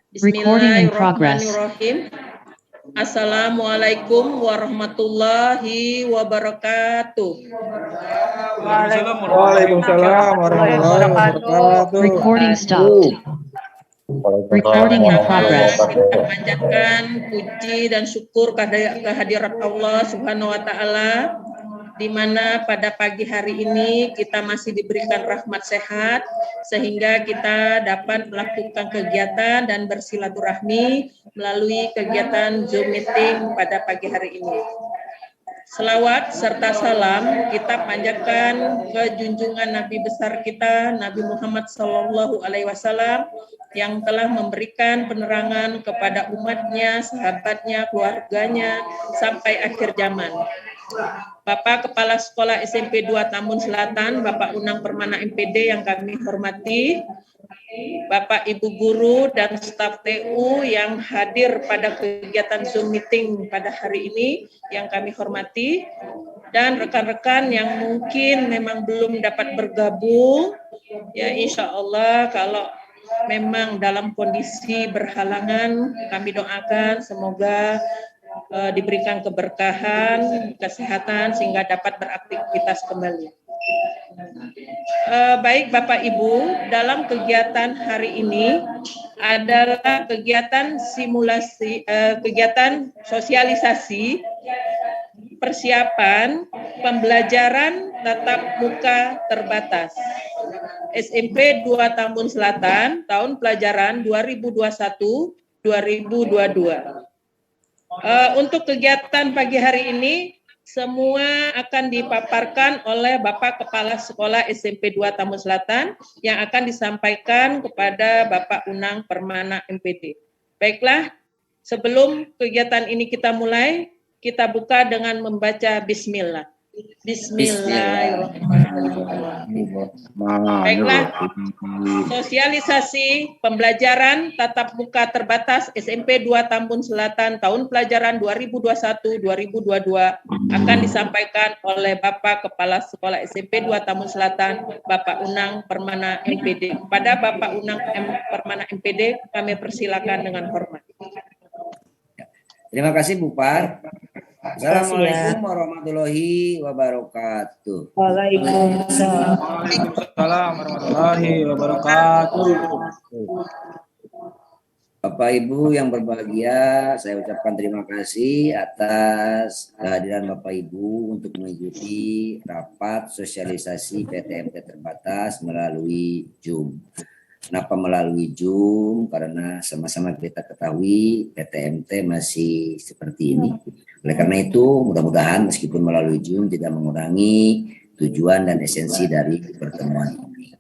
Bismillahirrahmanirrahim. Assalamualaikum warahmatullahi wabarakatuh. Waalaikumsalam warahmatullahi wabarakatuh. Recording stopped. Recording in progress. Kita panjatkan puji dan syukur kehadirat Allah Subhanahu wa taala, di mana pada pagi hari ini kita masih diberikan rahmat sehat sehingga kita dapat melakukan kegiatan dan bersilaturahmi melalui kegiatan Zoom meeting pada pagi hari ini. Selawat serta salam kita panjatkan ke junjungan Nabi besar kita, Nabi Muhammad SAW, yang telah memberikan penerangan kepada umatnya, sahabatnya, keluarganya, sampai akhir zaman. Bapak Kepala Sekolah SMP 2 Tambun Selatan, Bapak Unang Permana MPD yang kami hormati, Bapak Ibu Guru dan staf TU yang hadir pada kegiatan Zoom meeting pada hari ini yang kami hormati, dan rekan-rekan yang mungkin memang belum dapat bergabung, ya insya Allah kalau memang dalam kondisi berhalangan kami doakan semoga diberikan keberkahan, kesehatan sehingga dapat beraktivitas kembali. Baik Bapak Ibu, dalam kegiatan hari ini adalah kegiatan kegiatan sosialisasi persiapan pembelajaran tatap muka terbatas SMP 2 Tambun Selatan tahun pelajaran 2021-2022. Untuk kegiatan pagi hari ini semua akan dipaparkan oleh Bapak Kepala Sekolah SMP 2 Tambun Selatan yang akan disampaikan kepada Bapak Unang Permana MPD. Baiklah, sebelum kegiatan ini kita mulai, kita buka dengan membaca Bismillah. Bismillahirrahmanirrahim. Baiklah, sosialisasi pembelajaran tatap muka terbatas SMP 2 Tambun Selatan tahun pelajaran 2021-2022 akan disampaikan oleh Bapak Kepala Sekolah SMP 2 Tambun Selatan, Bapak Unang Permana MPD. Kepada Bapak Unang Permana MPD, kami persilakan dengan hormat. Terima kasih Bu Par. Assalamualaikum warahmatullahi wabarakatuh. Waalaikumsalam warahmatullahi wabarakatuh. Bapak Ibu yang berbahagia, saya ucapkan terima kasih atas kehadiran Bapak Ibu untuk mengikuti rapat sosialisasi PTMT terbatas melalui Zoom. Kenapa melalui Zoom? Karena sama-sama kita ketahui PTMT masih seperti ini. Oleh karena itu, mudah-mudahan meskipun melalui Zoom tidak mengurangi tujuan dan esensi dari pertemuan ini.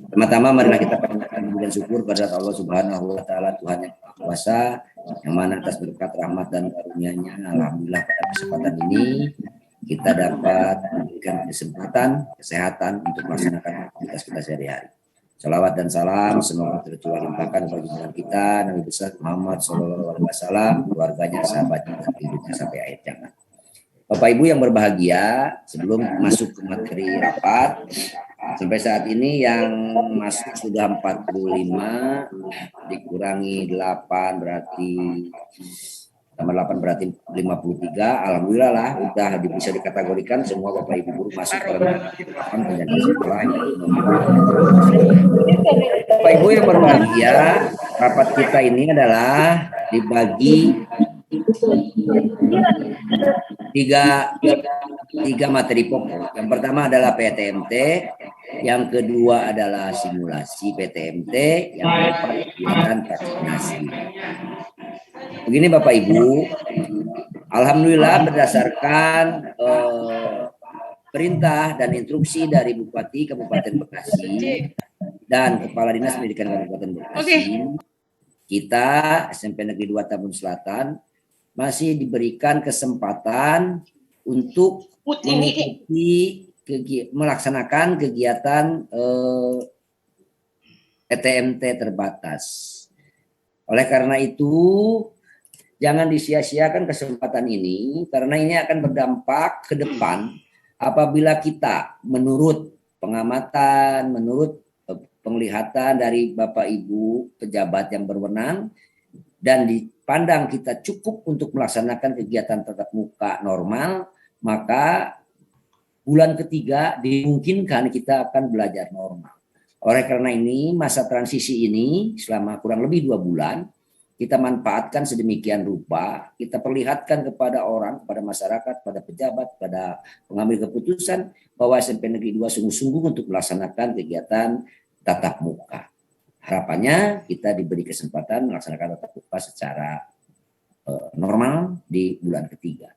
Pertama-tama marilah kita panjatkan puji dan syukur kepada Allah Subhanahu wa taala, Tuhan yang Maha Kuasa, yang mana atas berkat rahmat dan karunia-Nya, alhamdulillah pada kesempatan ini kita dapat memberikan kesempatan kesehatan untuk melaksanakan aktivitas kita sehari-hari. Salawat dan salam semoga tercurah limpahkan bagi junjungan kita Nabi besar Muhammad SAW, keluarganya, sahabatnya, dan hidupnya sampai akhir zaman. Bapak Ibu yang berbahagia, sebelum masuk ke materi rapat, sampai saat ini yang masuk sudah 45, dikurangi 8 berarti tambah 8 berarti 53. Alhamdulillah lah, udah bisa dikategorikan semua Bapak Ibu guru masuk ke pendidikan sekolah. Bapak Ibu yang berbahagia, rapat kita ini adalah dibagi tiga materi pokok. Yang pertama adalah PTMT, yang kedua adalah simulasi PTMT, yang keempat kegiatan vaksinasi. Begini Bapak Ibu, alhamdulillah berdasarkan perintah dan instruksi dari Bupati Kabupaten Bekasi dan Kepala Dinas Pendidikan Kabupaten Bekasi, kita SMP Negeri 2 Tambun Selatan masih diberikan kesempatan untuk melaksanakan kegiatan PTMT terbatas. Oleh karena itu, jangan disia-siakan kesempatan ini, karena ini akan berdampak ke depan apabila kita menurut pengamatan, menurut penglihatan dari Bapak Ibu pejabat yang berwenang dan dipandang kita cukup untuk melaksanakan kegiatan tatap muka normal, maka bulan ketiga dimungkinkan kita akan belajar normal. Oleh karena ini, masa transisi ini selama kurang lebih 2 bulan, kita manfaatkan sedemikian rupa, kita perlihatkan kepada orang, kepada masyarakat, pada pejabat, pada pengambil keputusan, bahwa SMP Negeri 2 sungguh-sungguh untuk melaksanakan kegiatan tatap muka. Harapannya kita diberi kesempatan melaksanakan tatap muka secara normal di bulan ketiga.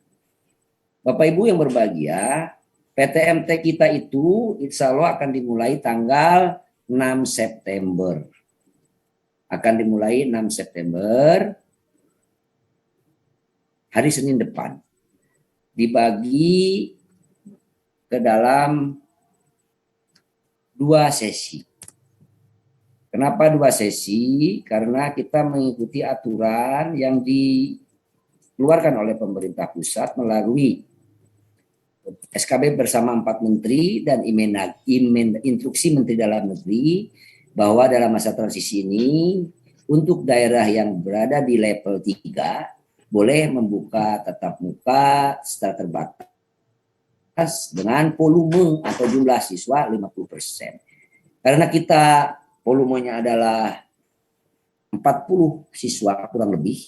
Bapak Ibu yang berbahagia, PTMT kita itu insya Allah akan dimulai tanggal 6 September. Akan dimulai 6 September, hari Senin depan. Dibagi ke dalam 2 sesi. Kenapa 2 sesi? Karena kita mengikuti aturan yang dikeluarkan oleh pemerintah pusat melalui SKB bersama 4 menteri dan instruksi Menteri Dalam Negeri bahwa dalam masa transisi ini untuk daerah yang berada di level 3 boleh membuka tatap muka secara terbatas dengan volume atau jumlah siswa 50%. Karena kita volumenya adalah 40 siswa kurang lebih,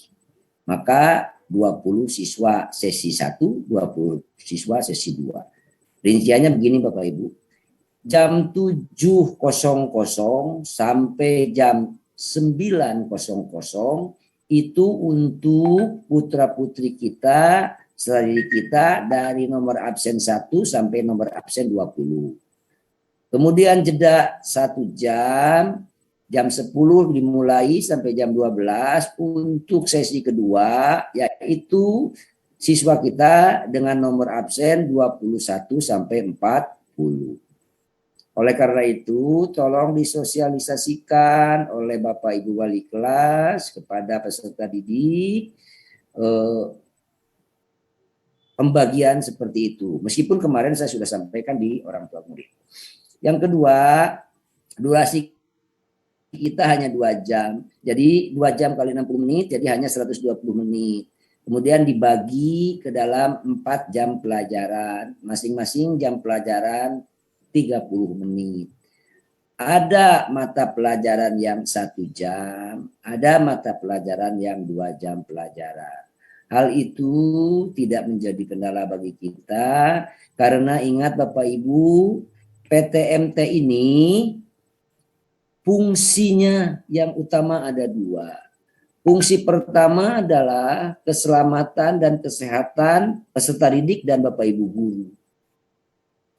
maka 20 siswa sesi 1, 20 siswa sesi 2. Rinciannya begini Bapak Ibu. Jam 7.00 sampai jam 9.00 itu untuk putra-putri kita, setelah didik kita dari nomor absen 1 sampai nomor absen 20. Kemudian jeda 1 jam, jam 10 dimulai sampai jam 12 untuk sesi kedua, yaitu siswa kita dengan nomor absen 21 sampai 40. Oleh karena itu, tolong disosialisasikan oleh Bapak Ibu Wali kelas kepada peserta didik pembagian seperti itu. Meskipun kemarin saya sudah sampaikan di orang tua murid. Yang kedua, durasi kita hanya 2 jam. Jadi 2 jam kali 60 menit, jadi hanya 120 menit. Kemudian dibagi ke dalam 4 jam pelajaran. Masing-masing jam pelajaran 30 menit. Ada mata pelajaran yang 1 jam, ada mata pelajaran yang 2 jam pelajaran. Hal itu tidak menjadi kendala bagi kita, karena ingat Bapak Ibu, PTMT ini fungsinya yang utama ada 2. Fungsi pertama adalah keselamatan dan kesehatan peserta didik dan Bapak Ibu guru.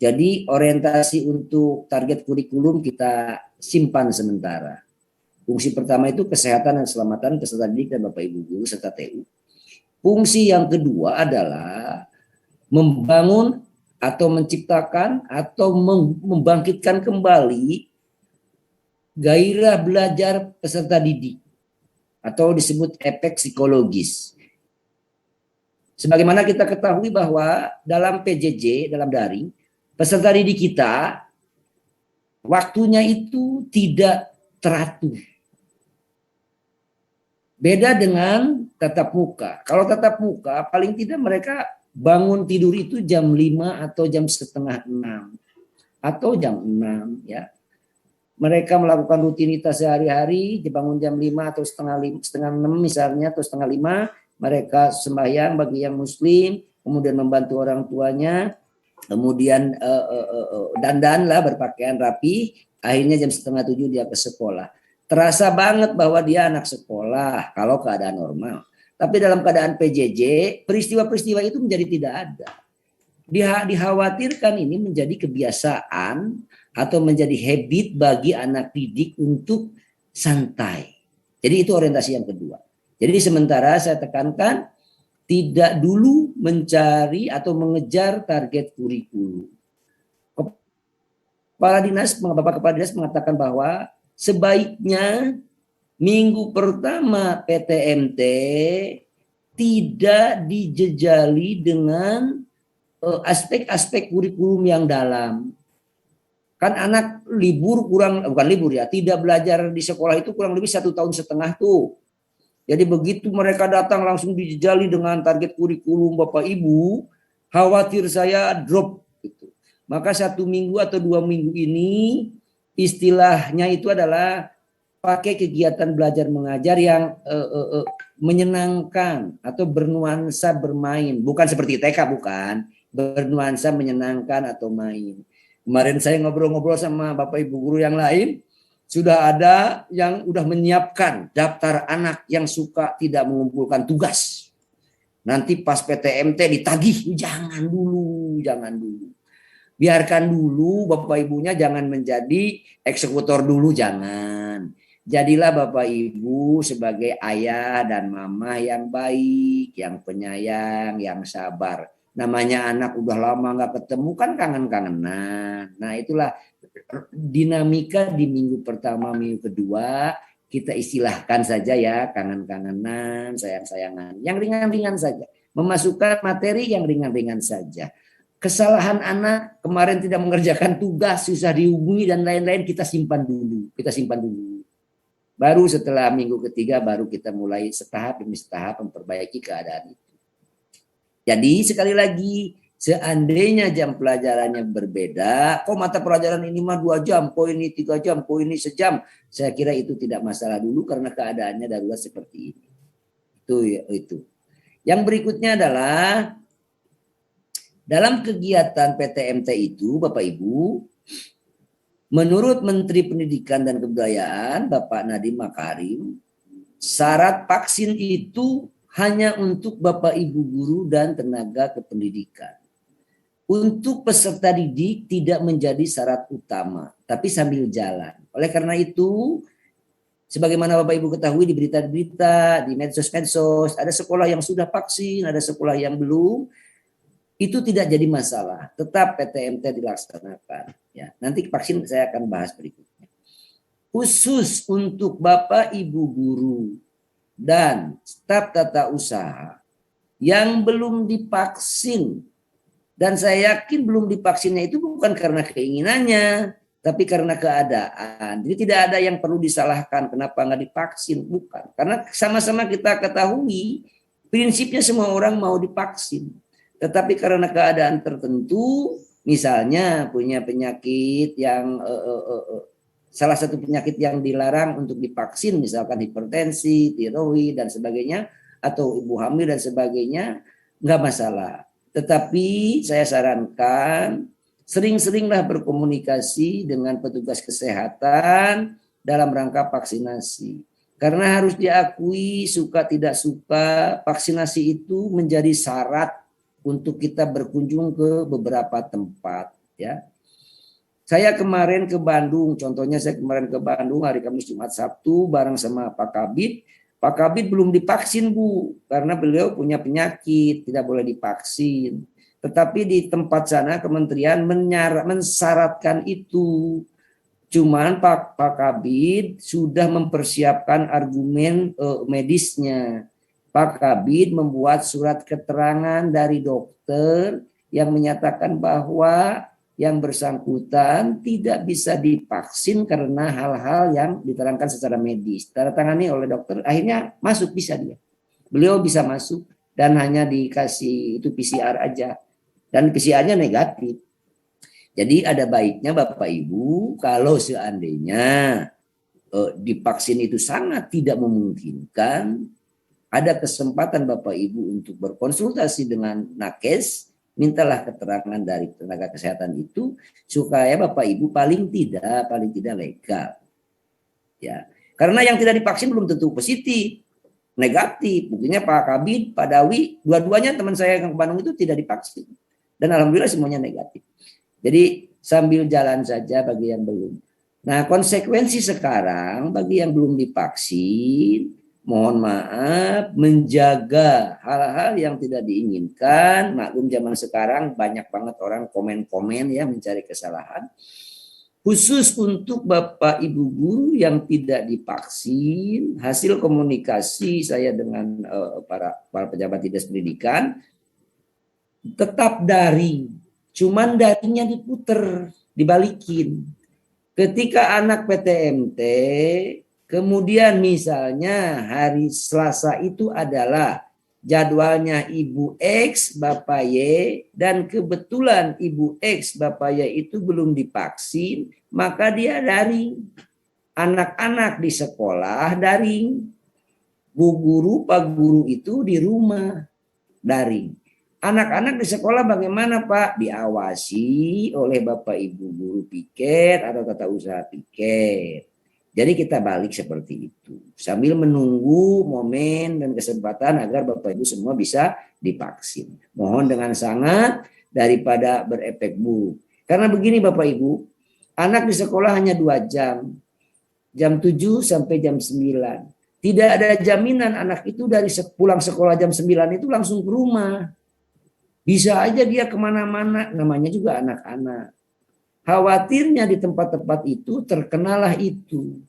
Jadi orientasi untuk target kurikulum kita simpan sementara. Fungsi pertama itu kesehatan dan keselamatan peserta didik dan Bapak Ibu guru serta TU. Fungsi yang kedua adalah membangun atau menciptakan atau membangkitkan kembali gairah belajar peserta didik atau disebut efek psikologis. Sebagaimana kita ketahui bahwa dalam PJJ, dalam daring, peserta didik kita waktunya itu tidak teratur. Beda dengan tatap muka. Kalau tatap muka paling tidak mereka bangun tidur itu jam 5 atau jam setengah 6 atau jam 6 ya. Mereka melakukan rutinitas sehari-hari, bangun jam 5 atau setengah 6 misalnya atau setengah 5, mereka sembahyang bagi yang muslim, kemudian membantu orang tuanya, kemudian dandan lah, berpakaian rapi, akhirnya jam setengah 7 dia ke sekolah. Terasa banget bahwa dia anak sekolah kalau keadaan normal. Tapi dalam keadaan PJJ, peristiwa-peristiwa itu menjadi tidak ada. Dikhawatirkan ini menjadi kebiasaan atau menjadi habit bagi anak didik untuk santai. Jadi itu orientasi yang kedua. Jadi sementara saya tekankan, tidak dulu mencari atau mengejar target kurikulum. Bapak Kepala Dinas mengatakan bahwa sebaiknya minggu pertama PTMT tidak dijejali dengan aspek-aspek kurikulum yang dalam. Kan anak libur bukan libur ya, tidak belajar di sekolah itu kurang lebih 1,5 tahun tuh. Jadi begitu mereka datang langsung dijejali dengan target kurikulum Bapak Ibu, khawatir saya drop gitu. Maka 1 minggu atau 2 minggu ini istilahnya itu adalah pakai kegiatan belajar mengajar yang menyenangkan atau bernuansa bermain, bukan seperti TK, bukan, bernuansa menyenangkan atau main. Kemarin saya ngobrol-ngobrol sama Bapak Ibu guru yang lain, sudah ada yang udah menyiapkan daftar anak yang suka tidak mengumpulkan tugas. Nanti pas PTMT ditagih, jangan dulu. Biarkan dulu Bapak Ibunya jangan menjadi eksekutor dulu, jangan. Jadilah Bapak Ibu sebagai ayah dan mama yang baik, yang penyayang, yang sabar. Namanya anak udah lama nggak ketemu kan kangen-kangenan. Nah itulah dinamika di minggu pertama, minggu kedua kita istilahkan saja ya kangen-kangenan, sayang-sayangan. Yang ringan-ringan saja. Memasukkan materi yang ringan-ringan saja. Kesalahan anak kemarin tidak mengerjakan tugas, susah dihubungi dan lain-lain kita simpan dulu. Baru setelah minggu ketiga baru kita mulai setahap demi setahap memperbaiki keadaan itu. Jadi sekali lagi, seandainya jam pelajarannya berbeda, kok mata pelajaran ini mah 2 jam, kok ini 3 jam, kok ini sejam, saya kira itu tidak masalah dulu karena keadaannya darurat seperti ini. Itu. Yang berikutnya adalah dalam kegiatan PTMT itu, Bapak Ibu, menurut Menteri Pendidikan dan Kebudayaan, Bapak Nadiem Makarim, syarat vaksin itu hanya untuk Bapak Ibu guru dan tenaga kependidikan. Untuk peserta didik tidak menjadi syarat utama, tapi sambil jalan. Oleh karena itu, sebagaimana Bapak Ibu ketahui di berita-berita, di medsos-medsos, ada sekolah yang sudah vaksin, ada sekolah yang belum. Itu tidak jadi masalah, tetap PTMT dilaksanakan. Ya, nanti vaksin saya akan bahas berikutnya. Khusus untuk Bapak Ibu guru dan staf tata usaha yang belum divaksin, dan saya yakin belum divaksinnya itu bukan karena keinginannya, tapi karena keadaan. Jadi tidak ada yang perlu disalahkan kenapa nggak divaksin, bukan. Karena sama-sama kita ketahui prinsipnya semua orang mau divaksin. Tetapi karena keadaan tertentu, misalnya punya penyakit yang salah satu penyakit yang dilarang untuk divaksin, misalkan hipertensi, tiroid dan sebagainya, atau ibu hamil dan sebagainya, nggak masalah. Tetapi saya sarankan sering-seringlah berkomunikasi dengan petugas kesehatan dalam rangka vaksinasi. Karena harus diakui suka tidak suka vaksinasi itu menjadi syarat untuk kita berkunjung ke beberapa tempat, ya. Saya kemarin ke Bandung, contohnya saya kemarin ke Bandung hari Kamis, Jumat, Sabtu bareng sama Pak Kabid. Pak Kabid belum divaksin, Bu, karena beliau punya penyakit, tidak boleh divaksin. Tetapi di tempat sana kementerian mensyaratkan itu. Cuman Pak Kabid sudah mempersiapkan argumen medisnya. Pak Kabid membuat surat keterangan dari dokter yang menyatakan bahwa yang bersangkutan tidak bisa divaksin karena hal-hal yang diterangkan secara medis. Tanda tangani oleh dokter, akhirnya masuk bisa dia. Beliau bisa masuk dan hanya dikasih itu PCR aja. Dan PCR-nya negatif. Jadi ada baiknya Bapak Ibu kalau seandainya divaksin itu sangat tidak memungkinkan, ada kesempatan Bapak Ibu untuk berkonsultasi dengan nakes, mintalah keterangan dari tenaga kesehatan itu supaya Bapak Ibu paling tidak legal. Ya. Karena yang tidak divaksin belum tentu positif, negatif. Buktinya Pak Kabid, Pak Dawi, dua-duanya teman saya yang ke Bandung itu tidak divaksin. Dan alhamdulillah semuanya negatif. Jadi sambil jalan saja bagi yang belum. Nah, konsekuensi sekarang bagi yang belum divaksin, mohon maaf, menjaga hal-hal yang tidak diinginkan. Maklum zaman sekarang banyak banget orang komen-komen ya mencari kesalahan. Khusus untuk Bapak Ibu guru yang tidak divaksin, hasil komunikasi saya dengan para pejabat dinas pendidikan tetap daring. Cuman daringnya diputer. dibalikin. Ketika anak PTMT, kemudian misalnya hari Selasa itu adalah jadwalnya Ibu X, Bapak Y, dan kebetulan Ibu X, Bapak Y itu belum divaksin, maka dia daring. Anak-anak di sekolah daring. Bu guru, Pak guru itu di rumah daring. Anak-anak di sekolah bagaimana Pak? Diawasi oleh Bapak Ibu guru piket atau tata usaha piket. Jadi kita balik seperti itu. Sambil menunggu momen dan kesempatan agar Bapak Ibu semua bisa divaksin. Mohon dengan sangat daripada berefek buruk. Karena begini Bapak Ibu, anak di sekolah hanya 2 jam. Jam 7 sampai jam 9. Tidak ada jaminan anak itu dari pulang sekolah jam 9 itu langsung ke rumah. Bisa aja dia kemana-mana, namanya juga anak-anak. Khawatirnya di tempat-tempat itu terkenalah itu.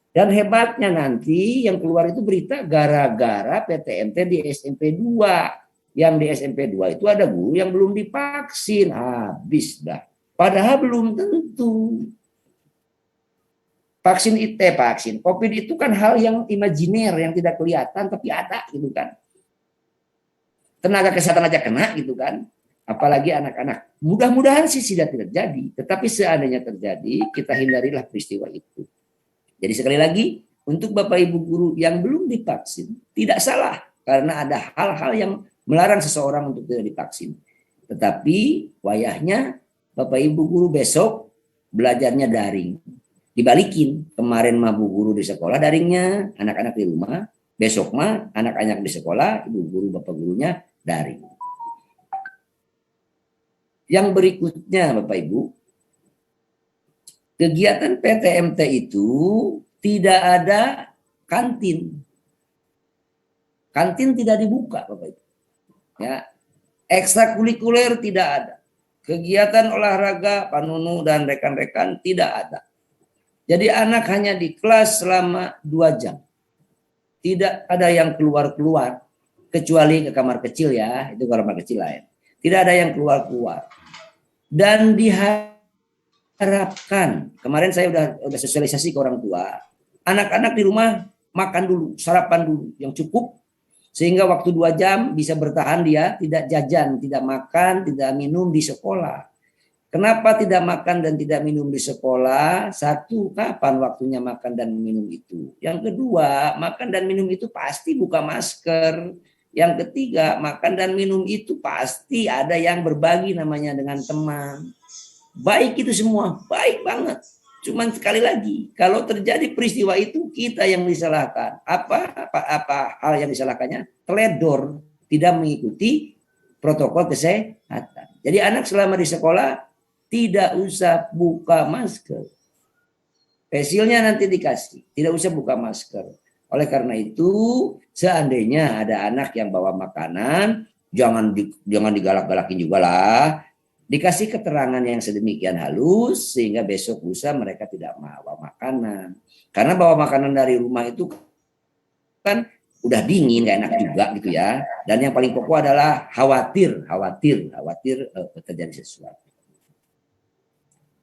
Dan hebatnya nanti yang keluar itu berita gara-gara PTMT di SMP 2. Yang di SMP 2 itu ada guru yang belum divaksin. Habis dah. Padahal belum tentu. Vaksin COVID itu kan hal yang imajiner, yang tidak kelihatan tapi ada gitu kan. Tenaga kesehatan aja kena gitu kan. Apalagi anak-anak. Mudah-mudahan sih tidak terjadi. Tetapi seandainya terjadi, kita hindarilah peristiwa itu. Jadi sekali lagi, untuk Bapak Ibu guru yang belum divaksin, tidak salah. Karena ada hal-hal yang melarang seseorang untuk tidak divaksin. Tetapi wayahnya Bapak Ibu guru besok belajarnya daring. Dibalikin, kemarin mah bu guru di sekolah daringnya, anak-anak di rumah. Besok mah anak-anak di sekolah, ibu guru, bapak gurunya daring. Yang berikutnya Bapak Ibu, kegiatan PTMT itu tidak ada kantin. Kantin tidak dibuka Bapak Ibu. Ya, ekstrakurikuler tidak ada. Kegiatan olahraga Pak Nunu dan rekan-rekan tidak ada. Jadi anak hanya di kelas selama 2 jam. Tidak ada yang keluar-keluar. Kecuali ke kamar kecil ya. Itu kamar kecil lain. Tidak ada yang keluar-keluar. Dan diharapkan. Kemarin saya udah sosialisasi ke orang tua. Anak-anak di rumah makan dulu. Sarapan dulu. Yang cukup. Sehingga waktu 2 jam bisa bertahan dia. Tidak jajan, tidak makan, tidak minum di sekolah. Kenapa tidak makan dan tidak minum di sekolah? Satu, kapan waktunya makan dan minum itu? Yang kedua, makan dan minum itu pasti buka masker. Yang ketiga, makan dan minum itu pasti ada yang berbagi namanya dengan teman. Baik itu semua, baik banget. Cuman sekali lagi, kalau terjadi peristiwa itu kita yang disalahkan. Apa hal yang disalahkannya? Teledor, tidak mengikuti protokol kesehatan. Jadi anak selama di sekolah tidak usah buka masker. Pensilnya nanti dikasih. Tidak usah buka masker. Oleh karena itu, seandainya ada anak yang bawa makanan, jangan digalak-galakin juga lah. Dikasih keterangan yang sedemikian halus, sehingga besok lusa mereka tidak bawa makanan. Karena bawa makanan dari rumah itu kan udah dingin, gak enak juga gitu ya. Dan yang paling pokok adalah khawatir terjadi sesuatu.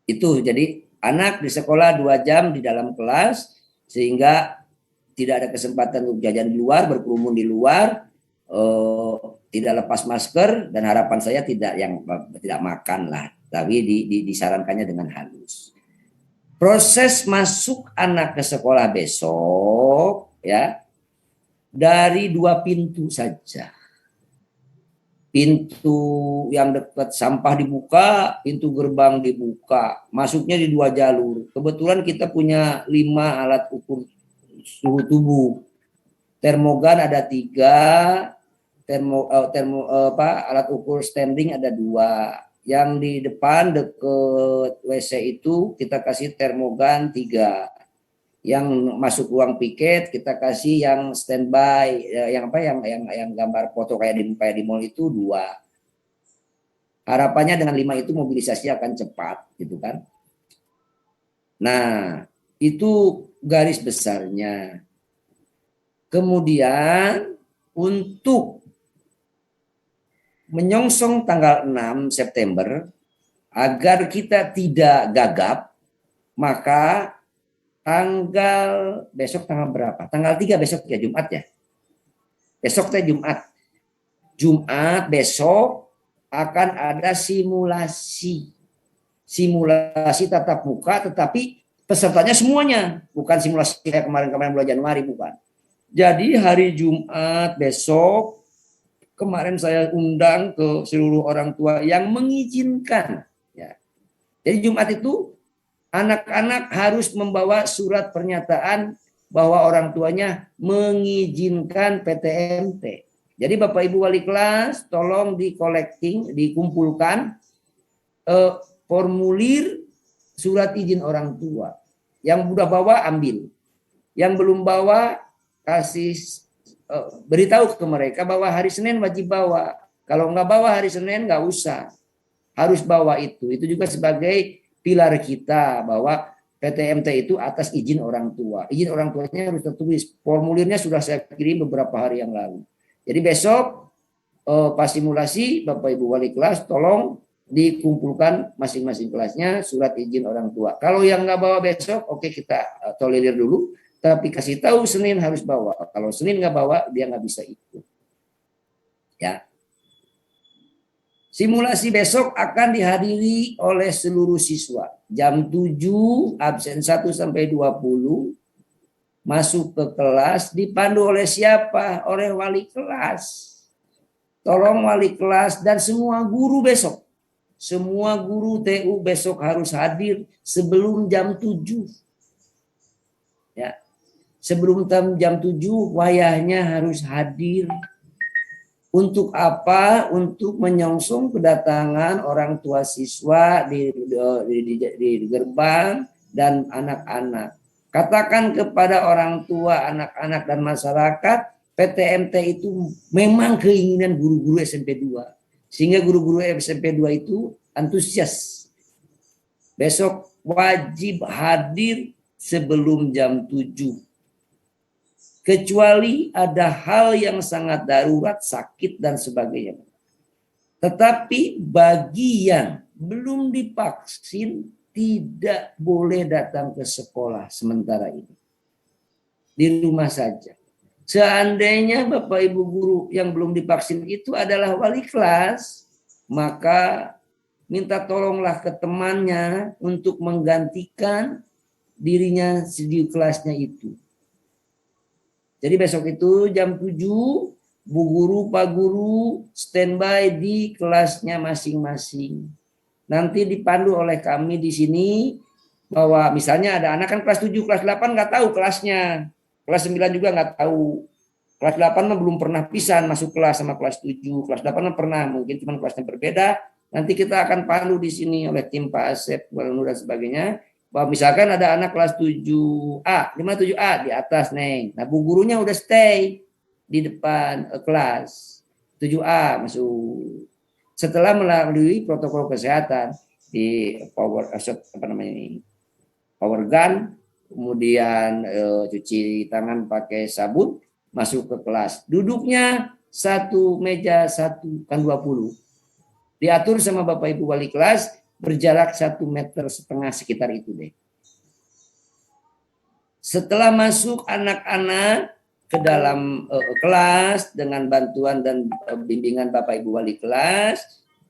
Itu jadi anak di sekolah 2 jam di dalam kelas sehingga tidak ada kesempatan untuk jajan di luar, berkerumun di luar, tidak lepas masker dan harapan saya tidak makan lah, tapi disarankannya dengan halus. Proses masuk anak ke sekolah besok ya dari 2 pintu saja. Pintu yang dekat sampah dibuka, pintu gerbang dibuka. Masuknya di 2 jalur. Kebetulan kita punya 5 alat ukur suhu tubuh. Termogan ada 3, alat ukur standing ada 2. Yang di depan deket WC itu kita kasih termogan 3. Yang masuk ruang piket kita kasih yang standby, yang gambar foto kayak di mall itu 2. Harapannya dengan 5 itu mobilisasi akan cepat gitu kan. Nah, itu garis besarnya. Kemudian untuk menyongsong tanggal 6 September Agar kita tidak gagap, maka besok tanggal berapa? Tanggal 3 besok ya, Jumat ya. Besok teh Jumat. Jumat besok akan ada simulasi. Simulasi tatap muka, tetapi pesertanya semuanya. Bukan simulasi kayak kemarin-kemarin bulan Januari, bukan. Jadi hari Jumat besok, kemarin saya undang ke seluruh orang tua yang mengizinkan. Ya. Jadi Jumat itu anak-anak harus membawa surat pernyataan bahwa orang tuanya mengizinkan PTMT. Jadi Bapak Ibu wali kelas tolong dikumpulkan formulir surat izin orang tua. Yang udah bawa ambil. Yang belum bawa kasih beritahu ke mereka bahwa hari Senin wajib bawa. Kalau nggak bawa hari Senin nggak usah. Harus bawa itu. Itu juga sebagai pilar kita bahwa PTMT itu atas izin orang tua. Izin orang tuanya harus tertulis. Formulirnya sudah saya kirim beberapa hari yang lalu. Jadi besok pas simulasi Bapak Ibu wali kelas tolong dikumpulkan masing-masing kelasnya surat izin orang tua. Kalau yang nggak bawa besok, oke kita tolerir dulu. Tapi kasih tahu Senin harus bawa. Kalau Senin nggak bawa, dia nggak bisa ikut. Ya. Simulasi besok akan dihadiri oleh seluruh siswa. Jam 7, absen 1 sampai 20. Masuk ke kelas, dipandu oleh siapa? Oleh wali kelas. Tolong wali kelas dan semua guru besok. Semua guru TU besok harus hadir sebelum jam 7. Ya. Sebelum jam 7 wayahnya harus hadir. Untuk apa? Untuk menyongsong kedatangan orang tua siswa di gerbang dan anak-anak. Katakan kepada orang tua, anak-anak dan masyarakat, PTMT itu memang keinginan guru-guru SMP 2. Sehingga guru-guru SMP 2 itu antusias. Besok wajib hadir sebelum jam 7. Kecuali ada hal yang sangat darurat, sakit dan sebagainya. Tetapi bagi yang belum divaksin tidak boleh datang ke sekolah sementara ini. Di rumah saja. Seandainya Bapak Ibu guru yang belum divaksin itu adalah wali kelas, maka minta tolonglah ke temannya untuk menggantikan dirinya di kelasnya itu. Jadi besok itu jam 7, Bu Guru, Pak Guru standby di kelasnya masing-masing. Nanti dipandu oleh kami di sini bahwa misalnya ada anak kan kelas 7, kelas 8 nggak tahu kelasnya. Kelas 9 juga nggak tahu. Kelas 8 mah belum pernah pisan masuk kelas sama kelas 7. Kelas 8 mah pernah, mungkin cuma kelasnya berbeda. Nanti kita akan pandu di sini oleh tim Pak Asep, Walnu dan sebagainya. Bahwa misalkan ada anak kelas 7A, di mana 7A? Di atas, Neng. Nah, Bu gurunya udah stay di depan kelas. 7A masuk. Setelah melalui protokol kesehatan di power gun, kemudian cuci tangan pakai sabun, masuk ke kelas. Duduknya satu meja satu kan 20. Diatur sama Bapak Ibu wali kelas berjarak 1,5 meter sekitar itu deh. Setelah masuk anak-anak ke dalam kelas dengan bantuan dan bimbingan Bapak Ibu wali kelas,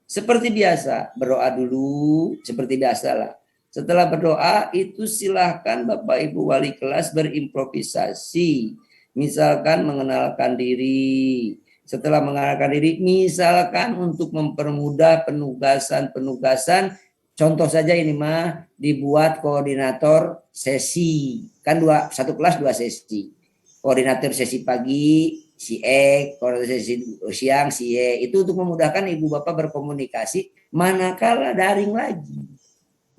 seperti biasa berdoa dulu, seperti biasa lah. Setelah berdoa itu silahkan Bapak Ibu wali kelas berimprovisasi, misalkan mengenalkan diri. Setelah mengenalkan diri, misalkan untuk mempermudah penugasan, contoh saja ini mah dibuat koordinator sesi, kan satu kelas 2 sesi. Koordinator sesi pagi si E, koordinator sesi siang si E. Itu untuk memudahkan ibu bapak berkomunikasi manakala daring lagi.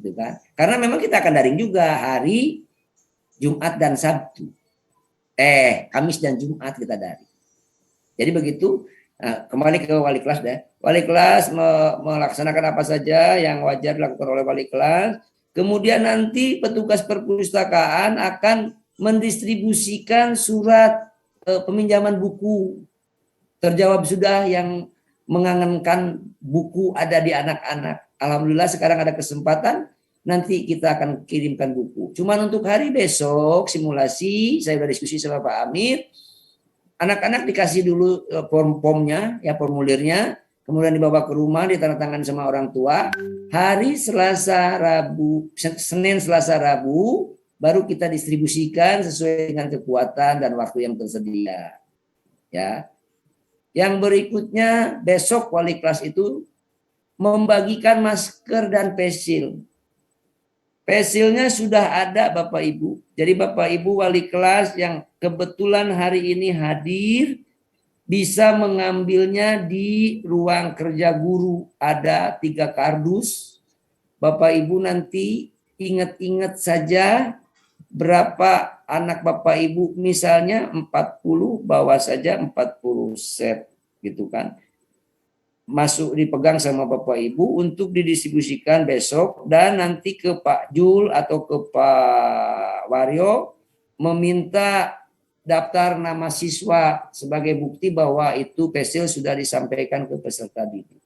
Gitu kan? Karena memang kita akan daring juga hari Jumat dan Sabtu. Kamis dan Jumat kita daring. Jadi begitu. Nah, kembali ke wali kelas deh. Wali kelas melaksanakan apa saja yang wajar dilakukan oleh wali kelas. Kemudian nanti petugas perpustakaan akan mendistribusikan surat peminjaman buku. Terjawab sudah yang mengangankan buku ada di anak-anak. alhamdulillah sekarang ada kesempatan, nanti kita akan kirimkan buku. Cuman untuk hari besok simulasi, saya sudah diskusi sama Pak Amir, anak-anak dikasih dulu formnya, ya formulirnya, kemudian dibawa ke rumah, ditandatangan sama orang tua. Hari Selasa, Rabu, Senin, Selasa, Rabu, baru kita distribusikan sesuai dengan kekuatan dan waktu yang tersedia. Ya. Yang berikutnya besok wali kelas itu membagikan masker dan face-shield. Face-shieldnya sudah ada Bapak Ibu. Jadi Bapak Ibu wali kelas yang kebetulan hari ini hadir bisa mengambilnya di ruang kerja guru. Ada 3 kardus. Bapak Ibu nanti ingat-ingat saja berapa anak Bapak Ibu, misalnya 40, bawa saja 40 set gitu kan. Masuk dipegang sama Bapak Ibu untuk didistribusikan besok, dan nanti ke Pak Jul atau ke Pak Waryo meminta daftar nama siswa sebagai bukti bahwa itu pesil sudah disampaikan ke peserta didik.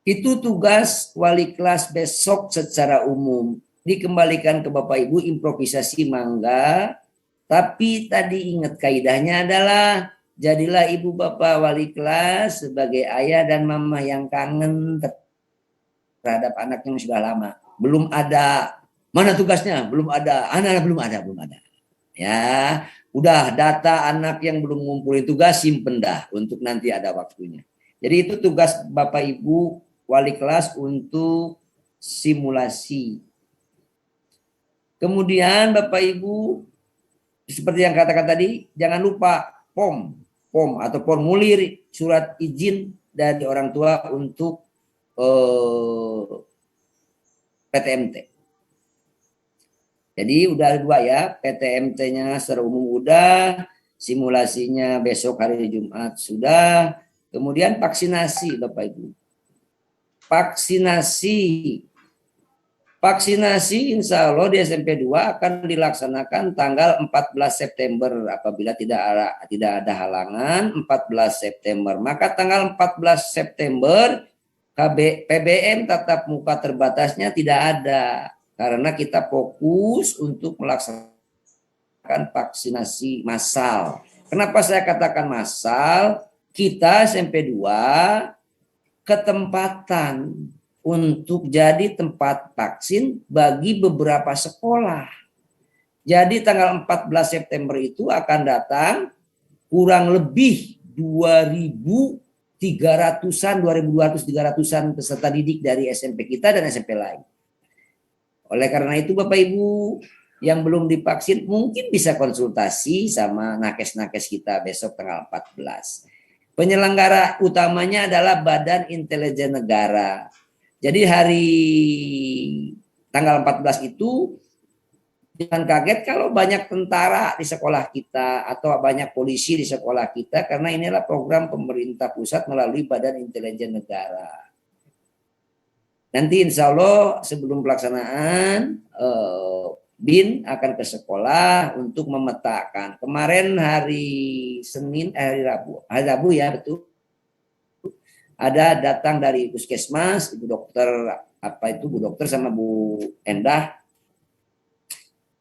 Itu tugas wali kelas besok secara umum. Dikembalikan ke Bapak Ibu, improvisasi mangga, tapi tadi ingat kaidahnya adalah jadilah ibu bapak wali kelas sebagai ayah dan mama yang kangen terhadap anak yang sudah lama. Belum ada, mana tugasnya? Belum ada, anak belum ada. Ya, udah data anak yang belum ngumpulin tugas simpen dah untuk nanti ada waktunya. Jadi itu tugas Bapak Ibu wali kelas untuk simulasi. Kemudian Bapak Ibu, seperti yang katakan tadi, jangan lupa POM atau formulir surat izin dari orang tua untuk PTMT. Jadi udah 2 ya, PTMT-nya secara umum udah, simulasinya besok hari Jumat sudah, kemudian vaksinasi Bapak Ibu. Vaksinasi insya Allah di SMP 2 akan dilaksanakan tanggal 14 September apabila tidak ada halangan 14 September. Maka tanggal 14 September PBM tatap muka terbatasnya tidak ada karena kita fokus untuk melaksanakan vaksinasi massal. Kenapa saya katakan massal? Kita SMP 2 ketempatan untuk jadi tempat vaksin bagi beberapa sekolah. Jadi tanggal 14 September itu akan datang kurang lebih 2.300-an peserta didik dari SMP kita dan SMP lain. Oleh karena itu Bapak Ibu yang belum divaksin mungkin bisa konsultasi sama nakes-nakes kita besok tanggal 14. Penyelenggara utamanya adalah Badan Intelijen Negara. Jadi hari tanggal 14 itu jangan kaget kalau banyak tentara di sekolah kita atau banyak polisi di sekolah kita karena inilah program pemerintah pusat melalui Badan Intelijen Negara. Nanti insya Allah sebelum pelaksanaan BIN akan ke sekolah untuk memetakan. Kemarin hari Rabu ya betul. Ada datang dari puskesmas, Bu Dokter sama Bu Endah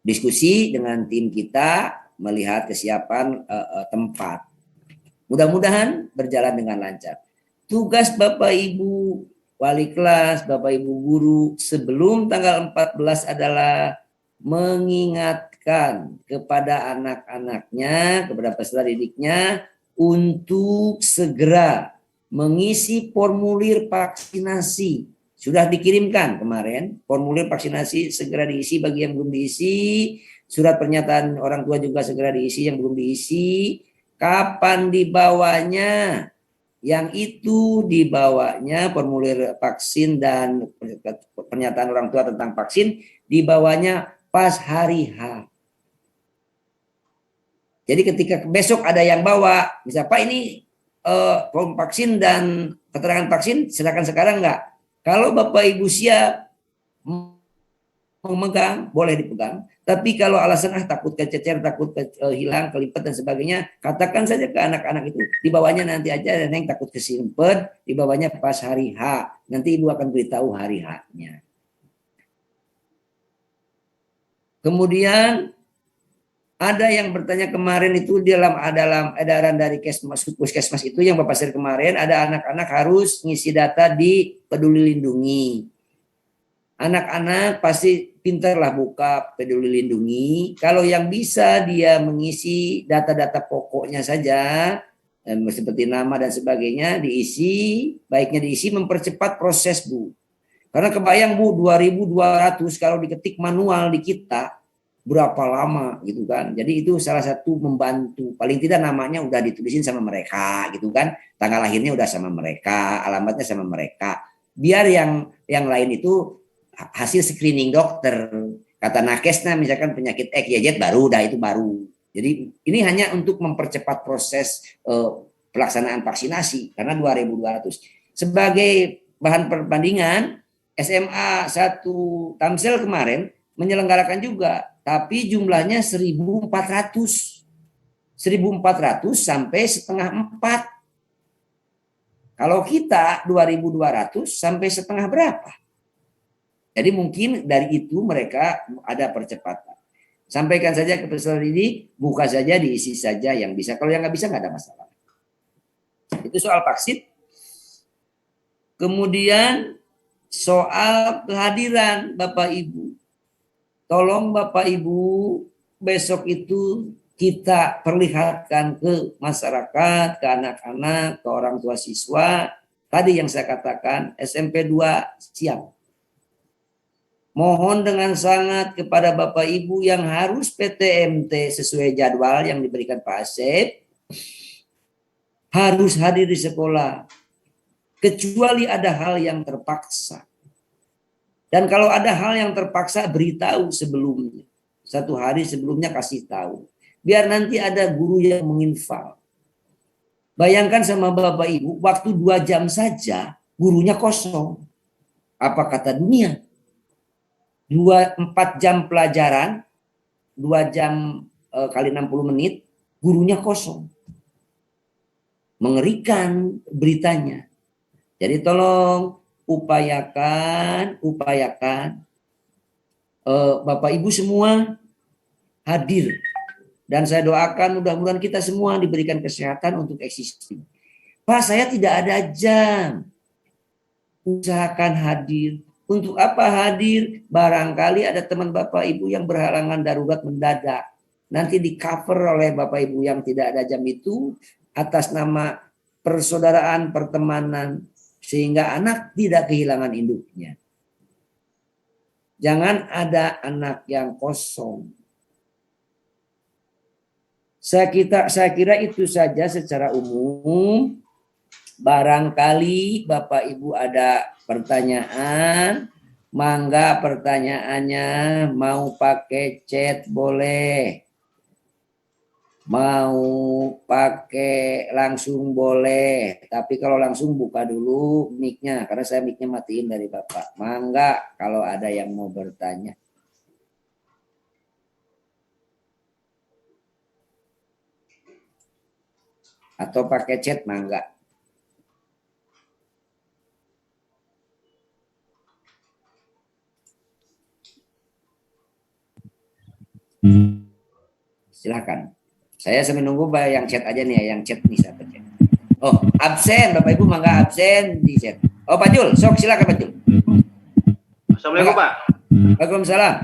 diskusi dengan tim kita melihat kesiapan tempat. Mudah-mudahan berjalan dengan lancar. Tugas Bapak Ibu wali kelas, Bapak Ibu guru sebelum tanggal 14 adalah mengingatkan kepada anak-anaknya, kepada peserta didiknya untuk segera mengisi formulir vaksinasi. Sudah dikirimkan kemarin, formulir vaksinasi segera diisi bagi yang belum diisi, surat pernyataan orang tua juga segera diisi yang belum diisi. Kapan dibawanya? Yang itu dibawanya formulir vaksin dan pernyataan orang tua tentang vaksin dibawanya pas hari H. Jadi ketika besok ada yang bawa, misalnya Pak ini form vaksin dan keterangan vaksin silakan sekarang enggak. Kalau Bapak Ibu siap memegang, boleh dipegang. Tapi kalau alasan takut kececer, takut hilang, kelipet dan sebagainya, katakan saja ke anak-anak itu, dibawanya nanti aja, Neng takut kesimpet, dibawanya pas hari H. Nanti ibu akan beritahu hari H-nya. Kemudian ada yang bertanya kemarin itu dalam edaran dari Puskesmas itu yang Bapak share kemarin, ada anak-anak harus ngisi data di Peduli Lindungi. Anak-anak pasti pintarlah buka Peduli Lindungi. Kalau yang bisa dia mengisi data-data pokoknya saja, seperti nama dan sebagainya, diisi, baiknya diisi mempercepat proses, Bu. Karena kebayang, Bu, 2.200 kalau diketik manual di kita, berapa lama gitu kan. Jadi itu salah satu membantu. Paling tidak namanya udah ditulisin sama mereka gitu kan. Tanggal lahirnya udah sama mereka, alamatnya sama mereka. Biar yang lain itu hasil screening dokter, kata nakesnya misalkan penyakit X, Y, Z baru, dah itu baru. Jadi ini hanya untuk mempercepat proses pelaksanaan vaksinasi karena 2.200. Sebagai bahan perbandingan, SMA 1 Tamsil kemarin menyelenggarakan juga, tapi jumlahnya 1.400. 1.400 sampai setengah 4. Kalau kita 2.200 sampai setengah berapa? Jadi mungkin dari itu mereka ada percepatan. Sampaikan saja ke peserta ini, buka saja, diisi saja yang bisa. Kalau yang nggak bisa nggak ada masalah. Itu soal vaksin. Kemudian soal kehadiran Bapak Ibu. Tolong Bapak Ibu besok itu kita perlihatkan ke masyarakat, ke anak-anak, ke orang tua siswa. Tadi yang saya katakan SMP 2 siap. Mohon dengan sangat kepada Bapak Ibu yang harus PTMT sesuai jadwal yang diberikan Pak Asep, harus hadir di sekolah. Kecuali ada hal yang terpaksa. Dan kalau ada hal yang terpaksa, beritahu sebelumnya. 1 hari sebelumnya kasih tahu. Biar nanti ada guru yang menginfal. Bayangkan sama Bapak Ibu, waktu 2 jam saja gurunya kosong. Apa kata dunia? 4 jam pelajaran, 2 jam kali 60 menit, gurunya kosong. Mengerikan beritanya. Jadi tolong upayakan Bapak Ibu semua hadir. Dan saya doakan mudah-mudahan kita semua diberikan kesehatan untuk existing. Pak, saya tidak ada jam. Usahakan hadir. Untuk apa hadir? Barangkali ada teman Bapak Ibu yang berhalangan darurat mendadak. Nanti di cover oleh Bapak Ibu yang tidak ada jam itu atas nama persaudaraan, pertemanan. Sehingga anak tidak kehilangan induknya. Jangan ada anak yang kosong. Saya kira itu saja secara umum. Barangkali Bapak Ibu ada pertanyaan, mangga pertanyaannya, mau pakai chat boleh, mau pakai langsung boleh, tapi kalau langsung buka dulu mic-nya, karena saya mic-nya matiin dari Bapak. Mangga kalau ada yang mau bertanya. Atau pakai chat mangga. Silakan. Saya sambil nunggu yang chat aja nih, yang chat nih siapa chat. Oh, absen Bapak Ibu, mangga absen di chat. Oh, Pak Jul, sok silakan Pak Jul. Assalamualaikum Pak. Waalaikumsalam.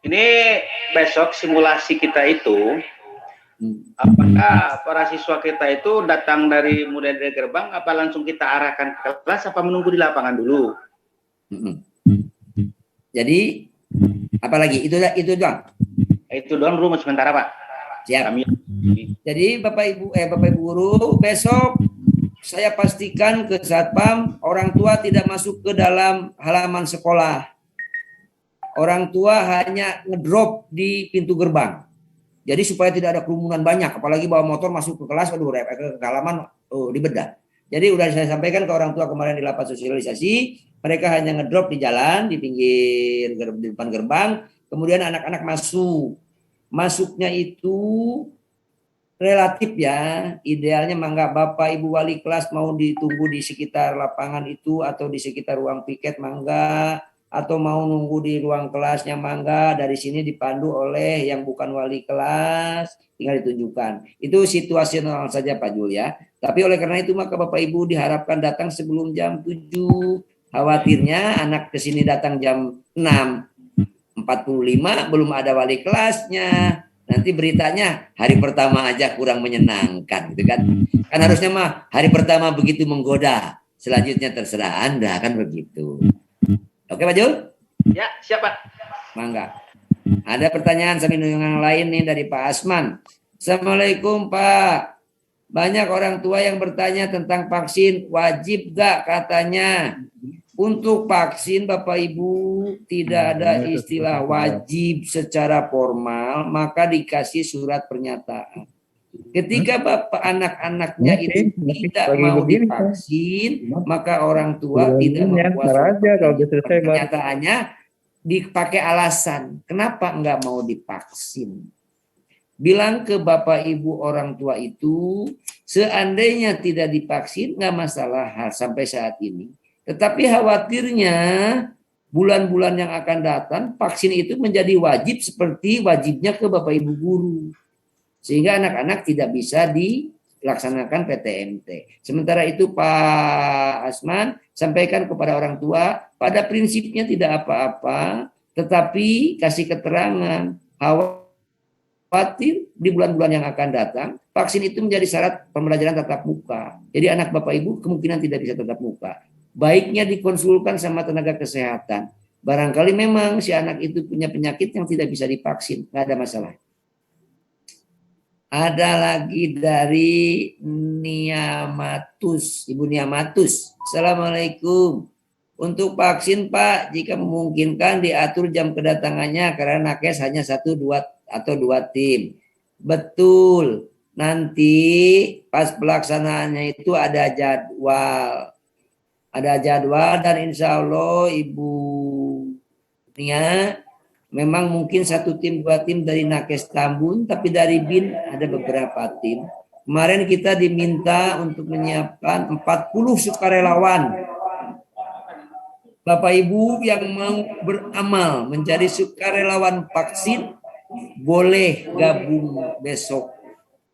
Ini besok simulasi kita itu, apakah para siswa kita itu datang mulai dari gerbang, apa langsung kita arahkan ke kelas, apa menunggu di lapangan dulu? Jadi apalagi itu doang. Itu doang dulu sementara Pak. Siap. Kami. Jadi Bapak Ibu guru, besok saya pastikan ke Satpam orang tua tidak masuk ke dalam halaman sekolah. Orang tua hanya ngedrop di pintu gerbang. Jadi supaya tidak ada kerumunan banyak, apalagi bawa motor masuk ke kelas, ke halaman dibedah. Jadi udah saya sampaikan ke orang tua kemarin di rapat sosialisasi, mereka hanya ngedrop di jalan, di pinggir di depan gerbang, kemudian anak-anak masuk. Masuknya itu relatif ya, idealnya mangga Bapak Ibu wali kelas mau ditunggu di sekitar lapangan itu atau di sekitar ruang piket mangga, atau mau nunggu di ruang kelasnya mangga, dari sini dipandu oleh yang bukan wali kelas, tinggal ditunjukkan. Itu situasional saja Pak Jul ya. Tapi oleh karena itu maka Bapak Ibu diharapkan datang sebelum jam 7. Khawatirnya anak ke sini datang jam 6.45 belum ada wali kelasnya. Nanti beritanya hari pertama aja kurang menyenangkan gitu kan. Kan harusnya mah hari pertama begitu menggoda, selanjutnya terserah Anda kan begitu. Oke Pak Jul? Ya, siapa? Mangga. Ada pertanyaan sambil yang lain nih dari Pak Asman. Assalamualaikum Pak. Banyak orang tua yang bertanya tentang vaksin, wajib gak katanya. Untuk vaksin Bapak Ibu tidak ada istilah wajib secara formal, maka dikasih surat pernyataan. Ketika Bapak anak-anaknya itu tidak mau divaksin, maka orang tua tidak membuat surat pernyataannya, dipakai alasan kenapa enggak mau divaksin. Bilang ke Bapak Ibu orang tua itu, seandainya tidak divaksin nggak masalah sampai saat ini. Tetapi khawatirnya bulan-bulan yang akan datang vaksin itu menjadi wajib seperti wajibnya ke Bapak Ibu guru. Sehingga anak-anak tidak bisa dilaksanakan PTMT. Sementara itu Pak Asman sampaikan kepada orang tua, pada prinsipnya tidak apa-apa, tetapi kasih keterangan khawatir di bulan-bulan yang akan datang vaksin itu menjadi syarat pembelajaran tatap muka. Jadi anak Bapak Ibu kemungkinan tidak bisa tatap muka. Baiknya dikonsulkan sama tenaga kesehatan. Barangkali memang si anak itu punya penyakit yang tidak bisa divaksin, nggak ada masalah. Ada lagi dari Niamatus, Ibu Niamatus. Assalamualaikum. Untuk vaksin Pak, jika memungkinkan diatur jam kedatangannya karena nakes hanya 1, 2 atau 2 tim. Betul. Nanti pas pelaksanaannya itu ada jadwal. Ada jadwal dan insya Allah Ibu Nia memang mungkin 1 tim 2 tim dari Nakes Tambun, tapi dari BIN ada beberapa tim. Kemarin kita diminta untuk menyiapkan 40 sukarelawan. Bapak Ibu yang mau beramal menjadi sukarelawan vaksin boleh gabung besok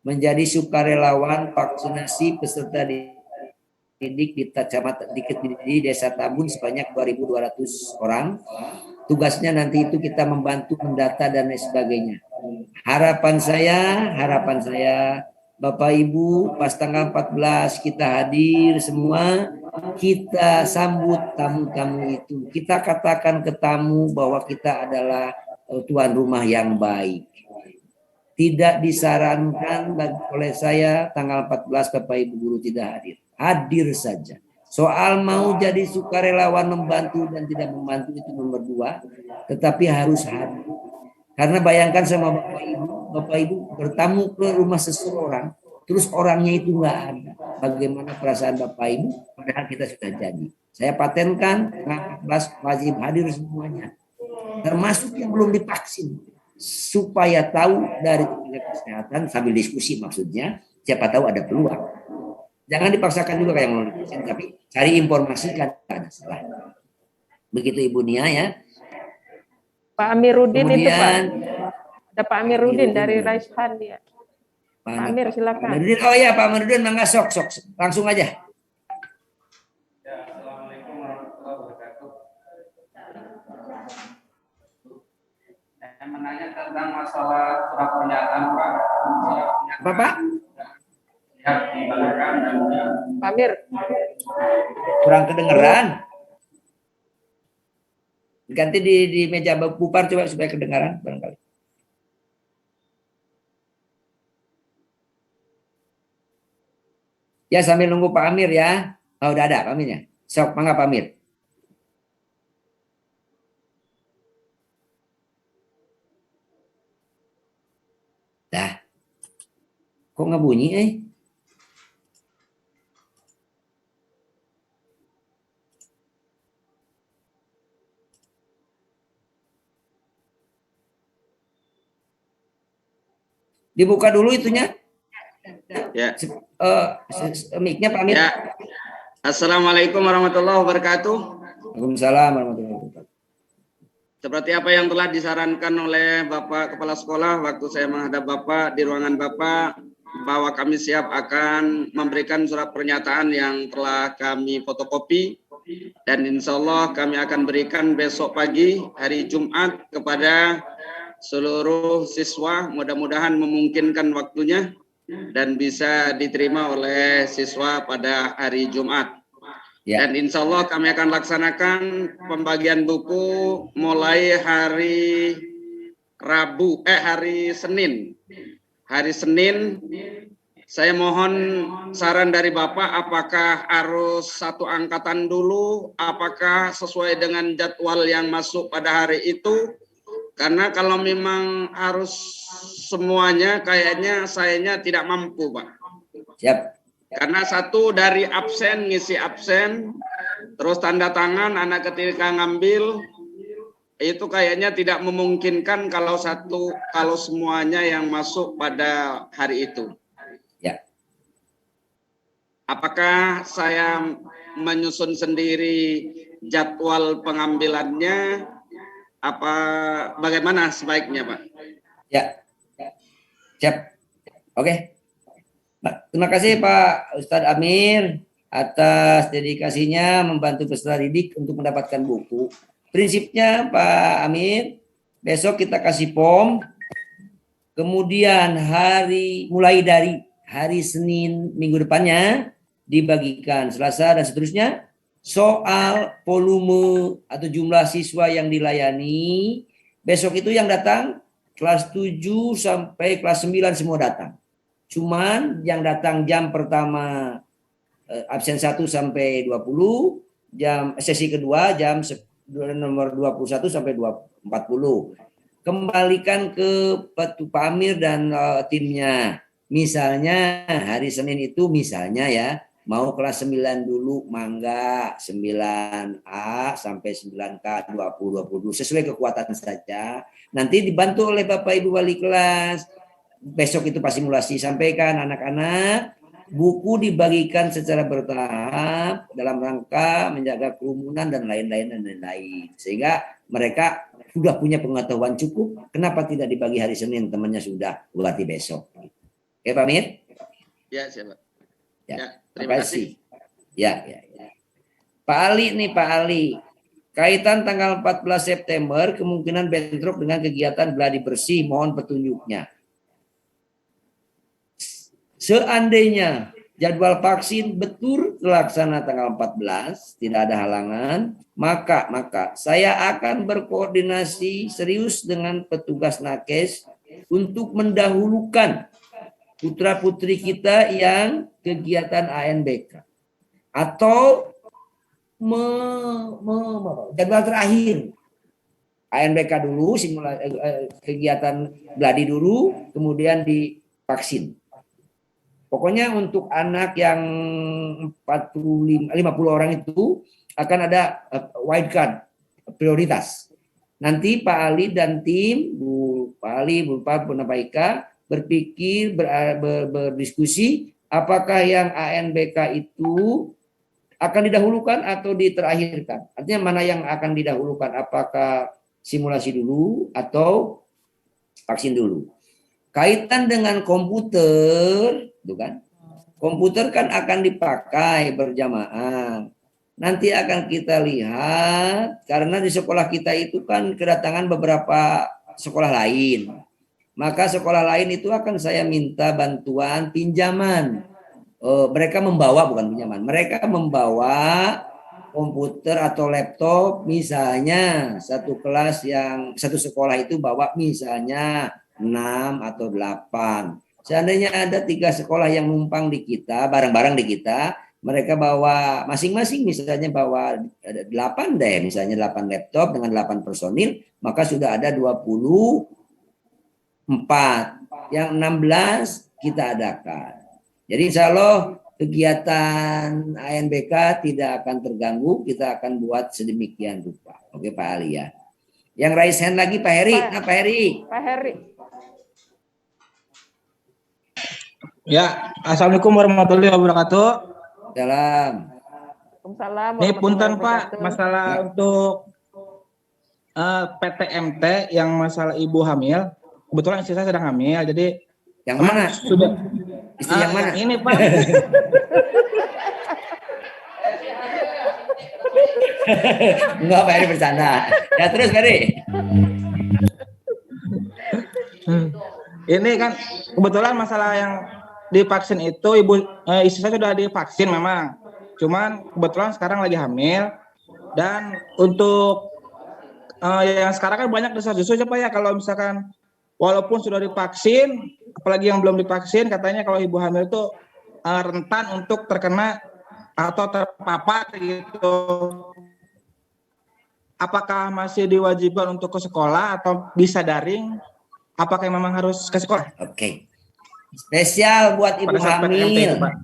menjadi sukarelawan vaksinasi peserta didik di kecamatan di Desa Tambun sebanyak 2.200 orang. Tugasnya nanti itu kita membantu mendata dan lain sebagainya. Harapan saya Bapak Ibu pas tanggal 14 kita hadir semua, kita sambut tamu-tamu itu. Kita katakan ke tamu bahwa kita adalah tuan rumah yang baik. Tidak disarankan oleh saya tanggal 14 Bapak Ibu guru tidak hadir. Hadir saja. Soal mau jadi sukarelawan membantu dan tidak membantu itu nomor 2, tetapi harus hadir. Karena bayangkan sama Bapak Ibu bertamu ke rumah seseorang, terus orangnya itu nggak ada. Bagaimana perasaan Bapak Ibu? Padahal kita sudah jadi. Saya patenkan tanggal 14 wajib hadir semuanya, termasuk yang belum divaksin, supaya tahu dari tenaga kesehatan sambil diskusi maksudnya, siapa tahu ada peluang. Jangan dipaksakan juga kayak mau divaksin, tapi cari informasi kan ada salah. Begitu Ibu Nia ya. Pak Amiruddin Kemudian, itu Pak. Ada Pak Amiruddin dari Raishan ya. Pak Amir silakan. Amiruddin. Oh iya Pak Amiruddin, mangga sok langsung aja. Assalamualaikum warahmatullahi wabarakatuh. Saya menanya tentang masalah surat pernyataan Pak. Apa Pak? Siap di belakang dan Pak Amir. Kurang kedengeran. Ganti di meja bupar coba supaya kedengaran barangkali. Ya sambil nunggu Pak Amir ya. Oh udah ada Pak Amirnya. Sok mangga Pak Amir. Dah. Kok nggak bunyi Dibuka dulu itunya. Ya. Mic-nya Pak Amir. Ya. Assalamualaikum warahmatullahi wabarakatuh. Waalaikumsalam warahmatullahi wabarakatuh. Seperti apa yang telah disarankan oleh Bapak Kepala Sekolah waktu saya menghadap Bapak di ruangan Bapak, bahwa kami siap akan memberikan surat pernyataan yang telah kami fotokopi, dan insya Allah kami akan berikan besok pagi hari Jumat kepada seluruh siswa, mudah-mudahan memungkinkan waktunya dan bisa diterima oleh siswa pada hari Jumat. Ya. Dan insya Allah kami akan laksanakan pembagian buku mulai hari Senin. Hari Senin, saya mohon saran dari Bapak, apakah harus satu angkatan dulu, apakah sesuai dengan jadwal yang masuk pada hari itu? Karena kalau memang harus semuanya, kayaknya sayanya tidak mampu, Pak. Siap. Karena satu dari absen, ngisi absen, terus tanda tangan anak ketika ngambil, itu kayaknya tidak memungkinkan kalau semuanya yang masuk pada hari itu. Ya. Apakah saya menyusun sendiri jadwal pengambilannya? Bagaimana sebaiknya, Pak? Ya. Siap. Oke. Terima kasih Pak Ustadz Amir atas dedikasinya membantu peserta didik untuk mendapatkan buku. Prinsipnya Pak Amir, besok kita kasih POM, kemudian mulai dari hari Senin minggu depannya dibagikan Selasa dan seterusnya soal volume atau jumlah siswa yang dilayani. Besok itu yang datang kelas 7 sampai kelas 9 semua datang. Cuman yang datang jam pertama absen 1 sampai 20, sesi kedua jam nomor 21 sampai 40. Kembalikan ke Pak Amir dan timnya. Misalnya hari Senin itu misalnya ya, mau kelas 9 dulu, mangga 9A sampai 9K 20 sesuai kekuatan saja. Nanti dibantu oleh Bapak Ibu wali kelas. Besok itu pas simulasi sampaikan anak-anak, buku dibagikan secara bertahap dalam rangka menjaga kerumunan dan lain-lain. Sehingga mereka sudah punya pengetahuan cukup. Kenapa tidak dibagi hari Senin? Temannya sudah berarti besok. Oke Pak Amir? Ya, siapa? Ya, terima kasih. Ya. Pak Ali. Kaitan tanggal 14 September kemungkinan bentrok dengan kegiatan gladi bersih. Mohon petunjuknya. Seandainya jadwal vaksin betul terlaksana tanggal 14, tidak ada halangan, maka saya akan berkoordinasi serius dengan petugas nakes untuk mendahulukan putra-putri kita yang kegiatan ANBK. Atau jadwal terakhir. ANBK dulu, kegiatan gladi dulu, kemudian divaksin. Pokoknya untuk anak yang 50 orang itu akan ada wild card prioritas. Nanti Pak Ali dan tim, Pak Ali, Bu Pak Ika berpikir, berdiskusi apakah yang ANBK itu akan didahulukan atau diterakhirkan. Artinya mana yang akan didahulukan, apakah simulasi dulu atau vaksin dulu. Kaitan dengan komputer, itu kan? Komputer kan akan dipakai berjamaah. Nanti akan kita lihat karena di sekolah kita itu kan kedatangan beberapa sekolah lain. Maka sekolah lain itu akan saya minta bantuan pinjaman. Mereka membawa, bukan pinjaman. Mereka membawa komputer atau laptop, misalnya satu sekolah itu bawa misalnya 6 atau 8. Seandainya ada 3 sekolah yang numpang di kita, bareng-bareng di kita, mereka bawa masing-masing misalnya bawa 8 deh, misalnya 8 laptop dengan 8 personil, maka sudah ada 24. Yang 16 kita adakan. Jadi insya Allah kegiatan ANBK tidak akan terganggu, kita akan buat sedemikian rupa. Oke Pak Ali ya. Yang raise hand lagi Pak Heri. Pak Heri. Ya, assalamualaikum warahmatullahi wabarakatuh. Salam. Waalaikumsalam Nih warahmatullahi punten Pak, wabarakatuh. masalah Ya. untuk PTMT yang masalah ibu hamil. Kebetulan istri saya sedang hamil, jadi Yang emang mana? sudah Istri yang mana? ini Pak. Enggak, Pak Heri bercanda. Ya terus Pak Heri. Ini kan kebetulan masalah yang divaksin itu istri saya sudah divaksin memang. Cuman kebetulan sekarang lagi hamil dan untuk yang sekarang kan banyak desas-desus ya Pak ya, kalau misalkan walaupun sudah divaksin, apalagi yang belum divaksin, katanya kalau ibu hamil itu rentan untuk terkena atau terpapar gitu. Apakah masih diwajibkan untuk ke sekolah atau bisa daring? Apakah memang harus ke sekolah? Oke. Spesial buat ibu Pada saat PTMT itu, hamil. Pak.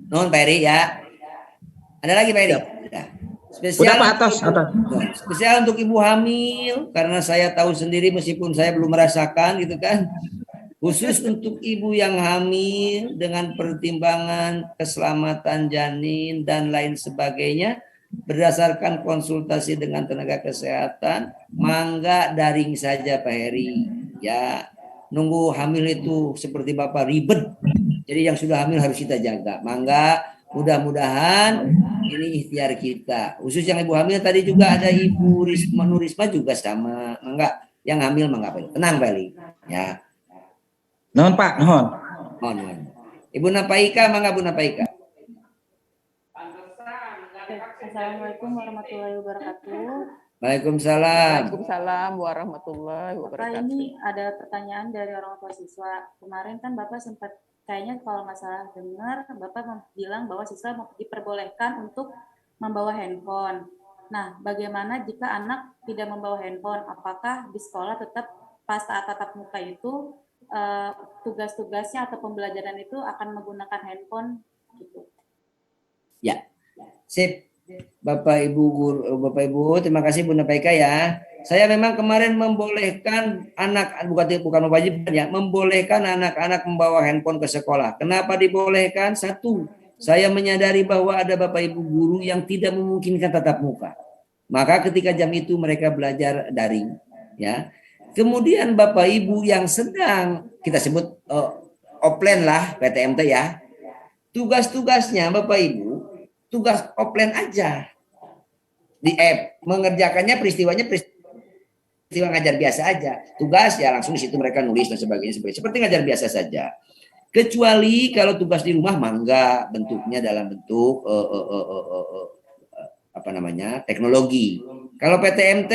Non Pak Heri ya. Ada lagi Pak Heri? Siap. Udah. Spesial Udah Pak, untuk atas. spesial untuk ibu hamil karena saya tahu sendiri meskipun saya belum merasakan gitu kan. Khusus untuk ibu yang hamil dengan pertimbangan keselamatan janin dan lain sebagainya berdasarkan konsultasi dengan tenaga kesehatan, mangga daring saja Pak Heri. Ya, nunggu hamil itu seperti Bapak ribet. Jadi yang sudah hamil harus kita jaga. Mangga, mudah-mudahan ini ikhtiar kita. Khusus yang ibu hamil tadi juga ada Ibu Risma Nurisma juga sama. Mangga, yang hamil mangga Pak Heri. Tenang Pak Heri. Ya. Nuhun Pak, nuhun. Mohon. Ibu Napaika, mangga Bu Napaika. Assalamualaikum warahmatullahi wabarakatuh. Waalaikumsalam. Waalaikumsalam warahmatullahi Bapak, wabarakatuh. ini ada pertanyaan dari orang tua siswa. Kemarin kan Bapak sempat kayaknya kalau nggak salah dengar, Bapak bilang bahwa siswa diperbolehkan untuk membawa handphone. Nah, bagaimana jika anak tidak membawa handphone? Apakah di sekolah tetap pas saat tatap muka itu tugas-tugasnya atau pembelajaran itu akan menggunakan handphone gitu? Ya. Sip. Bapak Ibu, terima kasih Bu Napaika ya. Saya memang kemarin membolehkan bukan mewajibkan ya, membolehkan anak-anak membawa handphone ke sekolah. Kenapa dibolehkan? Satu, saya menyadari bahwa ada Bapak Ibu guru yang tidak memungkinkan tatap muka. Maka ketika jam itu mereka belajar daring, ya. Kemudian Bapak Ibu yang sedang kita sebut offline lah PTMT ya. Tugas-tugasnya Bapak Ibu tugas offline aja di app, mengerjakannya peristiwa ngajar biasa aja. Tugas ya langsung di situ mereka nulis dan sebagainya seperti ngajar biasa saja. Kecuali kalau tugas di rumah mangga bentuknya dalam bentuk teknologi. Kalau PTMT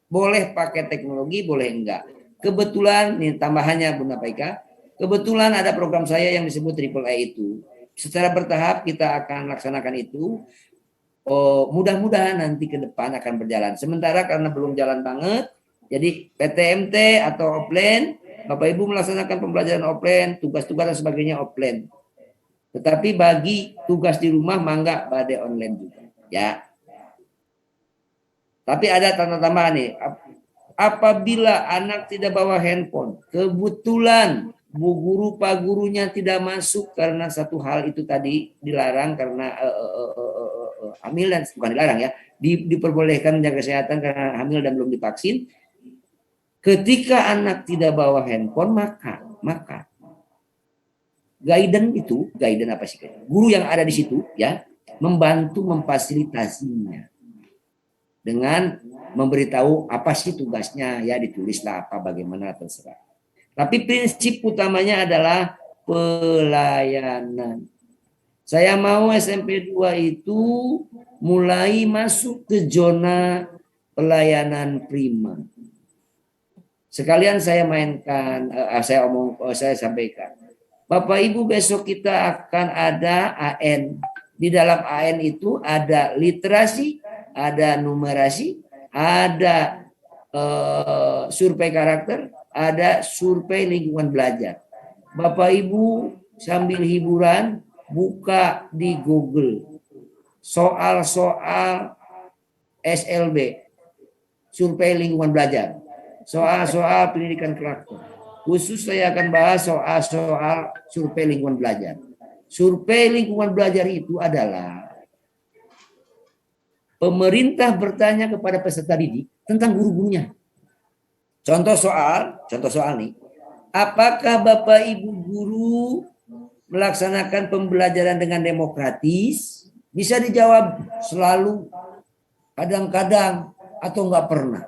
boleh pakai teknologi, boleh enggak. Kebetulan nih tambahannya Bu Napaika, kebetulan ada program saya yang disebut Triple A itu. Secara bertahap kita akan laksanakan itu. Mudah-mudahan nanti ke depan akan berjalan. Sementara karena belum jalan banget, jadi PTMT atau offline, Bapak Ibu melaksanakan pembelajaran offline, tugas-tugas dan sebagainya offline. Tetapi bagi tugas di rumah mangga badai online juga, ya. Tapi ada tanda tambahan nih. Apabila anak tidak bawa handphone, kebetulan Bu guru, Pak gurunya tidak masuk karena satu hal itu tadi dilarang karena hamil dan bukan dilarang ya, diperbolehkan menjaga kesehatan karena hamil dan belum divaksin. Ketika anak tidak bawa handphone maka guidance apa sih? Guru yang ada di situ ya membantu memfasilitasinya dengan memberitahu apa sih tugasnya ya, ditulislah apa bagaimana terserah. Tapi prinsip utamanya adalah pelayanan. Saya mau SMP 2 itu mulai masuk ke zona pelayanan prima. Sekalian saya mainkan, saya sampaikan. Bapak Ibu besok kita akan ada AN. Di dalam AN itu ada literasi, ada numerasi, ada survei karakter, ada survei lingkungan belajar. Bapak Ibu sambil hiburan buka di Google soal-soal SLB, survei lingkungan belajar, soal-soal pendidikan karakter. khusus saya akan bahas soal survei lingkungan belajar. Survei lingkungan belajar itu adalah pemerintah bertanya kepada peserta didik tentang guru-gurunya. Contoh soal nih. Apakah Bapak Ibu guru melaksanakan pembelajaran dengan demokratis? Bisa dijawab selalu, kadang-kadang, atau enggak pernah.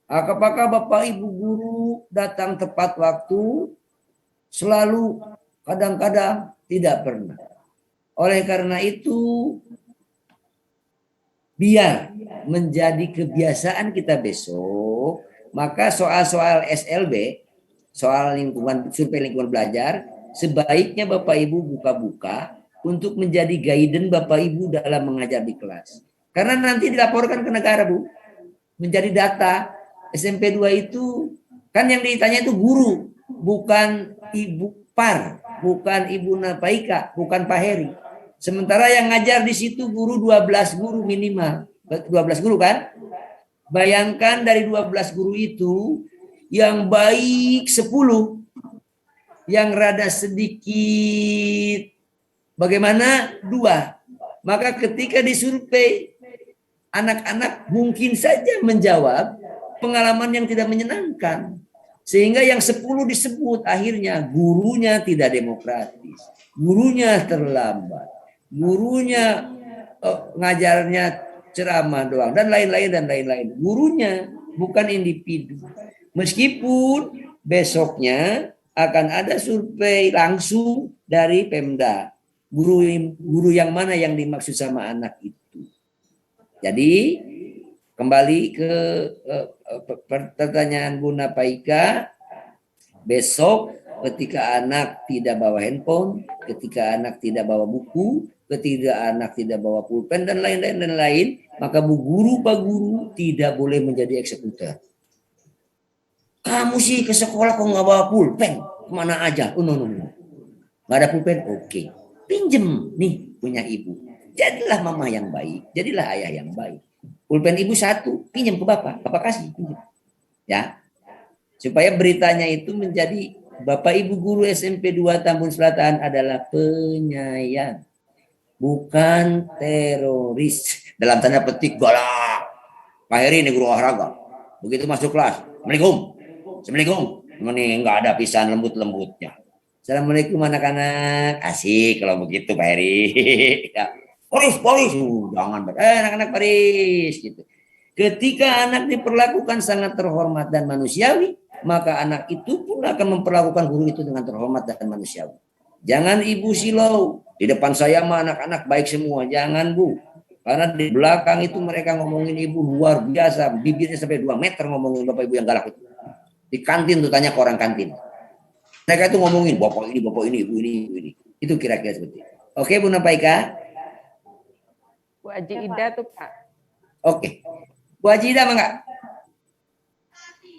Apakah Bapak Ibu guru datang tepat waktu? Selalu, kadang-kadang, tidak pernah. Oleh karena itu, biar menjadi kebiasaan kita besok, maka soal-soal SLB, soal survei lingkungan belajar, sebaiknya Bapak Ibu buka-buka untuk menjadi guidance Bapak Ibu dalam mengajar di kelas. Karena nanti dilaporkan ke negara, Bu. Menjadi data. SMP 2 itu, kan yang ditanya itu guru, bukan Ibu Par, bukan Ibu Napaika, bukan Pak Heri. Sementara yang ngajar di situ guru 12 guru minimal. 12 guru kan? Bayangkan dari 12 guru itu, yang baik 10, yang rada sedikit bagaimana 2. Maka ketika disurvei, anak-anak mungkin saja menjawab pengalaman yang tidak menyenangkan. Sehingga yang 10 disebut akhirnya gurunya tidak demokratis, gurunya terlambat, gurunya ngajarnya ceramah doang, dan lain-lain. Gurunya bukan individu. Meskipun besoknya akan ada survei langsung dari Pemda. Guru yang mana yang dimaksud sama anak itu. Jadi kembali ke pertanyaan Bu Napaika, besok ketika anak tidak bawa handphone, ketika anak tidak bawa buku, ketika anak tidak bawa pulpen dan lain-lain, maka Bu Guru, Pak Guru tidak boleh menjadi eksekutor. Kamu sih ke sekolah kok nggak bawa pulpen, kemana aja? Oh, no. Nggak ada pulpen, oke. Pinjem nih punya ibu. Jadilah mama yang baik, jadilah ayah yang baik. Pulpen ibu 1, pinjam ke bapak kasih, pinjam. Ya, supaya beritanya itu menjadi Bapak Ibu guru SMP 2 Tambun Selatan adalah penyayang, bukan teroris. Dalam tanda petik galak. Pak Heri ini guru olahraga. Begitu masuk kelas, Assalamualaikum. Ini nggak ada pisahan lembut-lembutnya. Assalamualaikum anak-anak. Asik kalau begitu Pak Heri. Ya. Polis. Jangan anak-anak Paris gitu. Ketika anak diperlakukan sangat terhormat dan manusiawi, maka anak itu pun akan memperlakukan guru itu dengan terhormat dan manusiawi. Jangan ibu silau. Di depan saya mah anak-anak baik semua. Jangan Bu. Karena di belakang itu mereka ngomongin ibu luar biasa. Bibirnya sampai 2 meter ngomongin Bapak Ibu yang galak itu. Di kantin tuh tanya ke orang kantin. Mereka itu ngomongin bapak ini, ibu ini. Itu kira-kira seperti itu. Oke Bu Napaika. Bu Haji Ida tuh Pak. Oke. Bu Haji Ida enggak?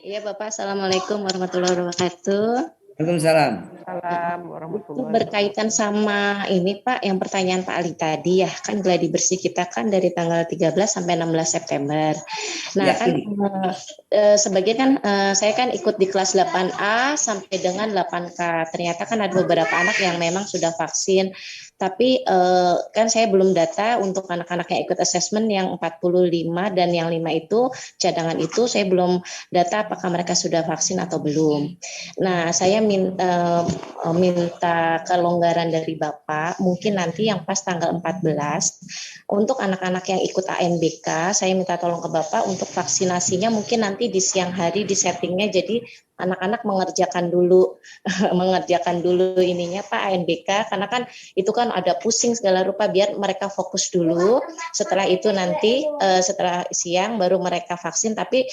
Iya Bapak, Assalamualaikum warahmatullahi wabarakatuh. Waalaikumsalam. Salam Itu warahmatullahi berkaitan sama ini Pak, yang pertanyaan Pak Ali tadi ya, kan gladi bersih kita kan dari tanggal 13 sampai 16 September. Nah ya, kan sebagian kan saya kan ikut di kelas 8A sampai dengan 8K. Ternyata kan ada beberapa anak yang memang sudah vaksin. Tapi kan saya belum data untuk anak-anak yang ikut asesmen yang 45 dan yang 5 itu cadangan itu saya belum data apakah mereka sudah vaksin atau belum. Nah saya minta kelonggaran dari Bapak mungkin nanti yang pas tanggal 14 untuk anak-anak yang ikut ANBK saya minta tolong ke Bapak untuk vaksinasinya mungkin nanti di siang hari di settingnya jadi anak-anak mengerjakan dulu ininya Pak ANBK karena kan itu kan ada pusing segala rupa biar mereka fokus dulu setelah itu nanti setelah siang baru mereka vaksin tapi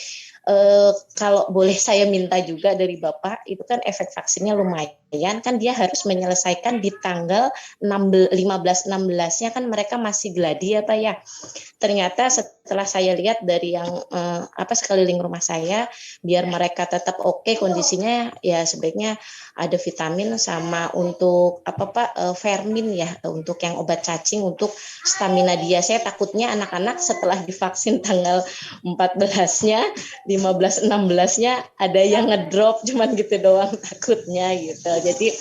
kalau boleh saya minta juga dari Bapak itu kan efek vaksinnya lumayan kan dia harus menyelesaikan di tanggal 15-16-nya kan mereka masih gladi ya Pak ya. Ternyata setelah saya lihat dari yang sekeliling rumah saya biar mereka tetap oke kondisinya ya sebaiknya ada vitamin sama untuk Fermin ya untuk yang obat cacing untuk stamina dia. Saya takutnya anak-anak setelah divaksin tanggal 14-nya 15-16-nya ada yang ngedrop cuman gitu doang takutnya gitu. Jadi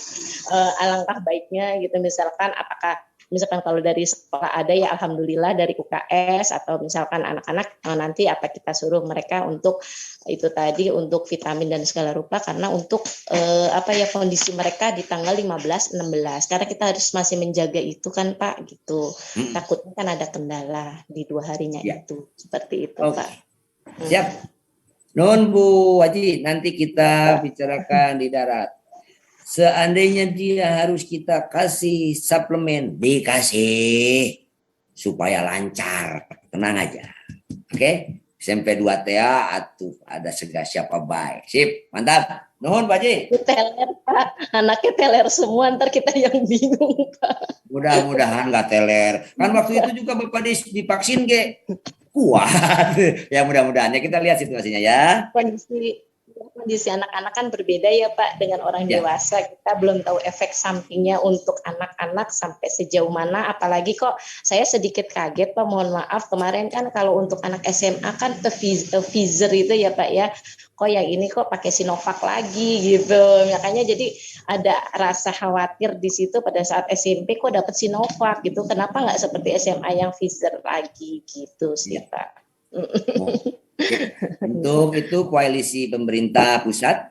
alangkah baiknya gitu misalkan kalau dari sekolah ada ya alhamdulillah dari UKS atau misalkan anak-anak nanti apa kita suruh mereka untuk itu tadi untuk vitamin dan segala rupa karena untuk kondisi mereka di tanggal 15-16 karena kita harus masih menjaga itu kan Pak gitu. Takutnya kan ada kendala di 2 harinya itu. Seperti itu Pak. Siap. Nun Bu Waji, nanti kita bicarakan di darat. Seandainya dia harus kita kasih suplemen, dikasih supaya lancar, tenang aja. Oke? SMP 2 TA atuh ada segas siapa baik. Sip, mantap. Nuhun Pak Haji. Teler Pak, anaknya teler semua ntar kita yang bingung Pak. Mudah-mudahan nggak teler. Kan waktu itu juga Bapak divaksin ke kuat. Ya mudah-mudahan ya kita lihat situasinya ya. Kondisi anak-anak kan berbeda ya Pak dengan orang dewasa. Kita belum tahu efek sampingnya untuk anak-anak sampai sejauh mana. Apalagi kok saya sedikit kaget Pak, mohon maaf. Kemarin kan kalau untuk anak SMA kan Pfizer itu ya Pak ya. Kok yang ini kok pakai Sinovac lagi gitu. Makanya jadi ada rasa khawatir di situ pada saat SMP kok dapat Sinovac gitu. Kenapa nggak seperti SMA yang Pfizer lagi gitu sih Pak. Untuk itu koalisi pemerintah pusat,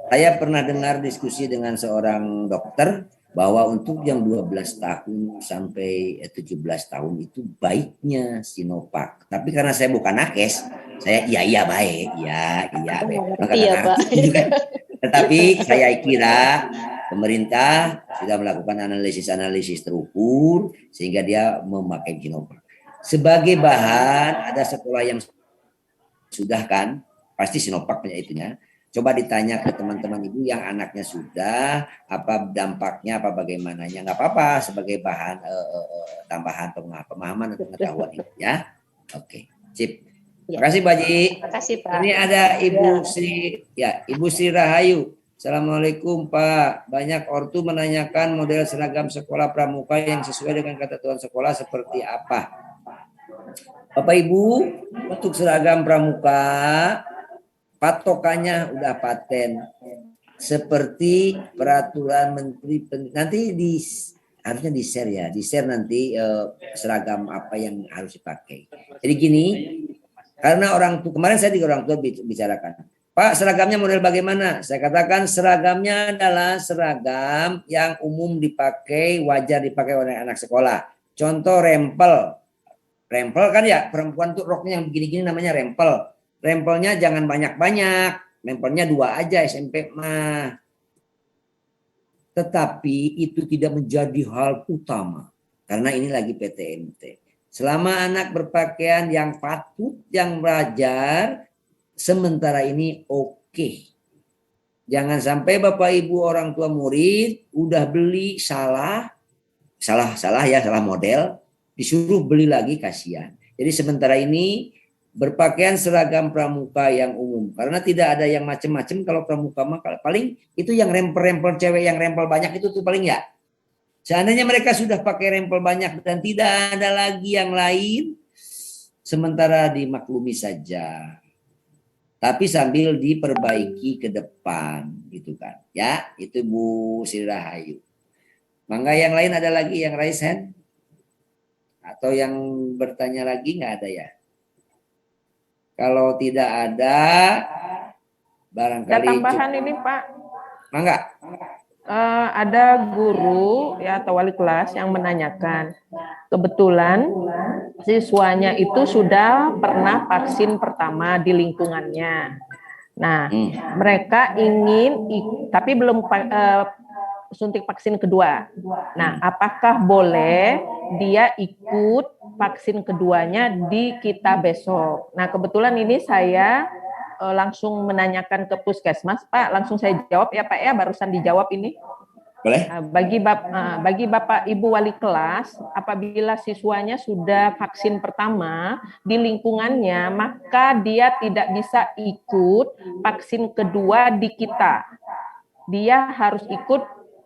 saya pernah dengar diskusi dengan seorang dokter bahwa untuk yang 12 tahun sampai 17 tahun itu baiknya Sinovac. Tapi karena saya bukan nakes, saya iya baik, iya Pak. Tetapi saya kira pemerintah sudah melakukan analisis terukur sehingga dia memakai Sinovac. Sebagai bahan ada sekolah yang sudah kan pasti Sinovac punya itunya. Coba ditanya ke teman-teman ibu yang anaknya sudah apa dampaknya apa bagaimananya, nggak apa-apa sebagai bahan tambahan pemahaman dan pengetahuan itu ya. Oke, sip. Terima kasih Pak Haji. Terima kasih Pak. Ini ada Ibu Sri Rahayu. Assalamualaikum Pak. Banyak ortu menanyakan model seragam sekolah pramuka yang sesuai dengan ketentuan sekolah seperti apa. Bapak Ibu, untuk seragam pramuka patokannya udah paten seperti peraturan menteri nanti harusnya di share nanti seragam apa yang harus dipakai. Jadi gini, karena orang tua kemarin saya di orang tua bicarakan, Pak seragamnya model bagaimana? Saya katakan seragamnya adalah seragam yang umum dipakai, wajar dipakai oleh anak sekolah. Contoh rempel kan ya perempuan tuh roknya yang begini-gini namanya rempel. Rempelnya jangan banyak-banyak, rempelnya 2 aja SMP mah. Tetapi itu tidak menjadi hal utama karena ini lagi PTMT. Selama anak berpakaian yang patut, yang wajar, sementara ini oke. Jangan sampai Bapak Ibu orang tua murid udah beli salah model. Disuruh beli lagi kasihan. Jadi sementara ini berpakaian seragam pramuka yang umum karena tidak ada yang macam-macam. Kalau pramuka mah paling itu yang rempel-rempel cewek yang rempel banyak itu tuh paling ya. Seandainya mereka sudah pakai rempel banyak dan tidak ada lagi yang lain, sementara dimaklumi saja. Tapi sambil diperbaiki ke depan gitu kan. Ya, itu Bu Sri Rahayu. Mangga yang lain ada lagi yang raise hand? Atau yang bertanya lagi nggak ada ya? Kalau tidak ada, barangkali. Ada tambahan ini Pak. Mangga. Ada guru ya atau wali kelas yang menanyakan. Kebetulan siswanya itu sudah pernah vaksin pertama di lingkungannya. Nah, mereka ingin, tapi belum suntik vaksin kedua. Nah, apakah boleh dia ikut vaksin keduanya di kita besok? Nah, kebetulan ini saya langsung menanyakan ke puskesmas, Pak. Langsung saya jawab ya, Pak ya. Barusan dijawab ini. Boleh. Bagi Bapak Ibu wali kelas, apabila siswanya sudah vaksin pertama di lingkungannya, maka dia tidak bisa ikut vaksin kedua di kita. Dia harus ikut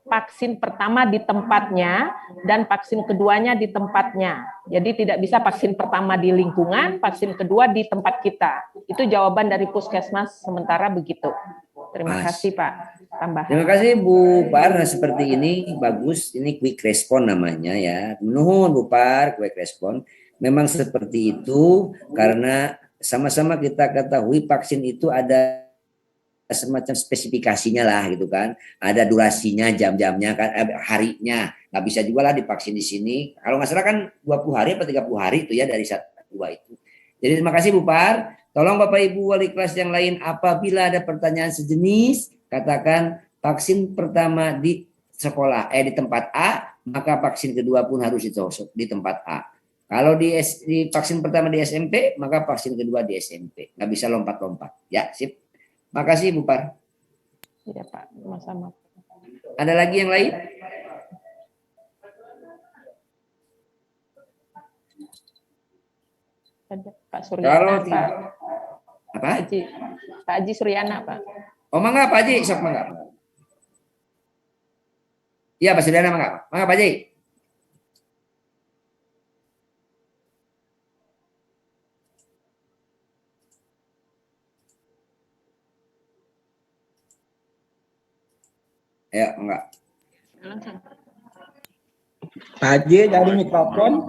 vaksin pertama di tempatnya dan vaksin keduanya di tempatnya. Jadi tidak bisa vaksin pertama di lingkungan, vaksin kedua di tempat kita. Itu jawaban dari Puskesmas sementara begitu. Terima kasih Pak. Tambahan. Terima kasih Bu Par. Nah, seperti ini bagus. Ini quick respon namanya ya. Nuhun Bu Par, quick respon. Memang seperti itu karena sama-sama kita ketahui vaksin itu ada semacam spesifikasinya lah gitu kan. Ada durasinya, jam-jamnya kan, harinya. Nggak bisa juga lah divaksin di sini. Kalau nggak salah kan 20 hari atau 30 hari itu ya dari 1-2 itu. Jadi terima kasih Bu Par. Tolong Bapak Ibu wali kelas yang lain apabila ada pertanyaan sejenis, katakan vaksin pertama di sekolah, di tempat A, maka vaksin kedua pun harus di tempat A. Kalau di vaksin pertama di SMP, maka vaksin kedua di SMP. Nggak bisa lompat-lompat. Ya, sip. Makasih Bu Par. Iya Pak, sama-sama. Ada lagi yang lain? Ada Pak Suryana, Kalau Pak. Apa? Pak Haji Suryana, Pak. Oh, mangga Pak Haji, sok mangga. Iya, Pak Suryana mangga. Mangga Pak Haji. Ayo, enggak. Pak Haji dari mikrofon.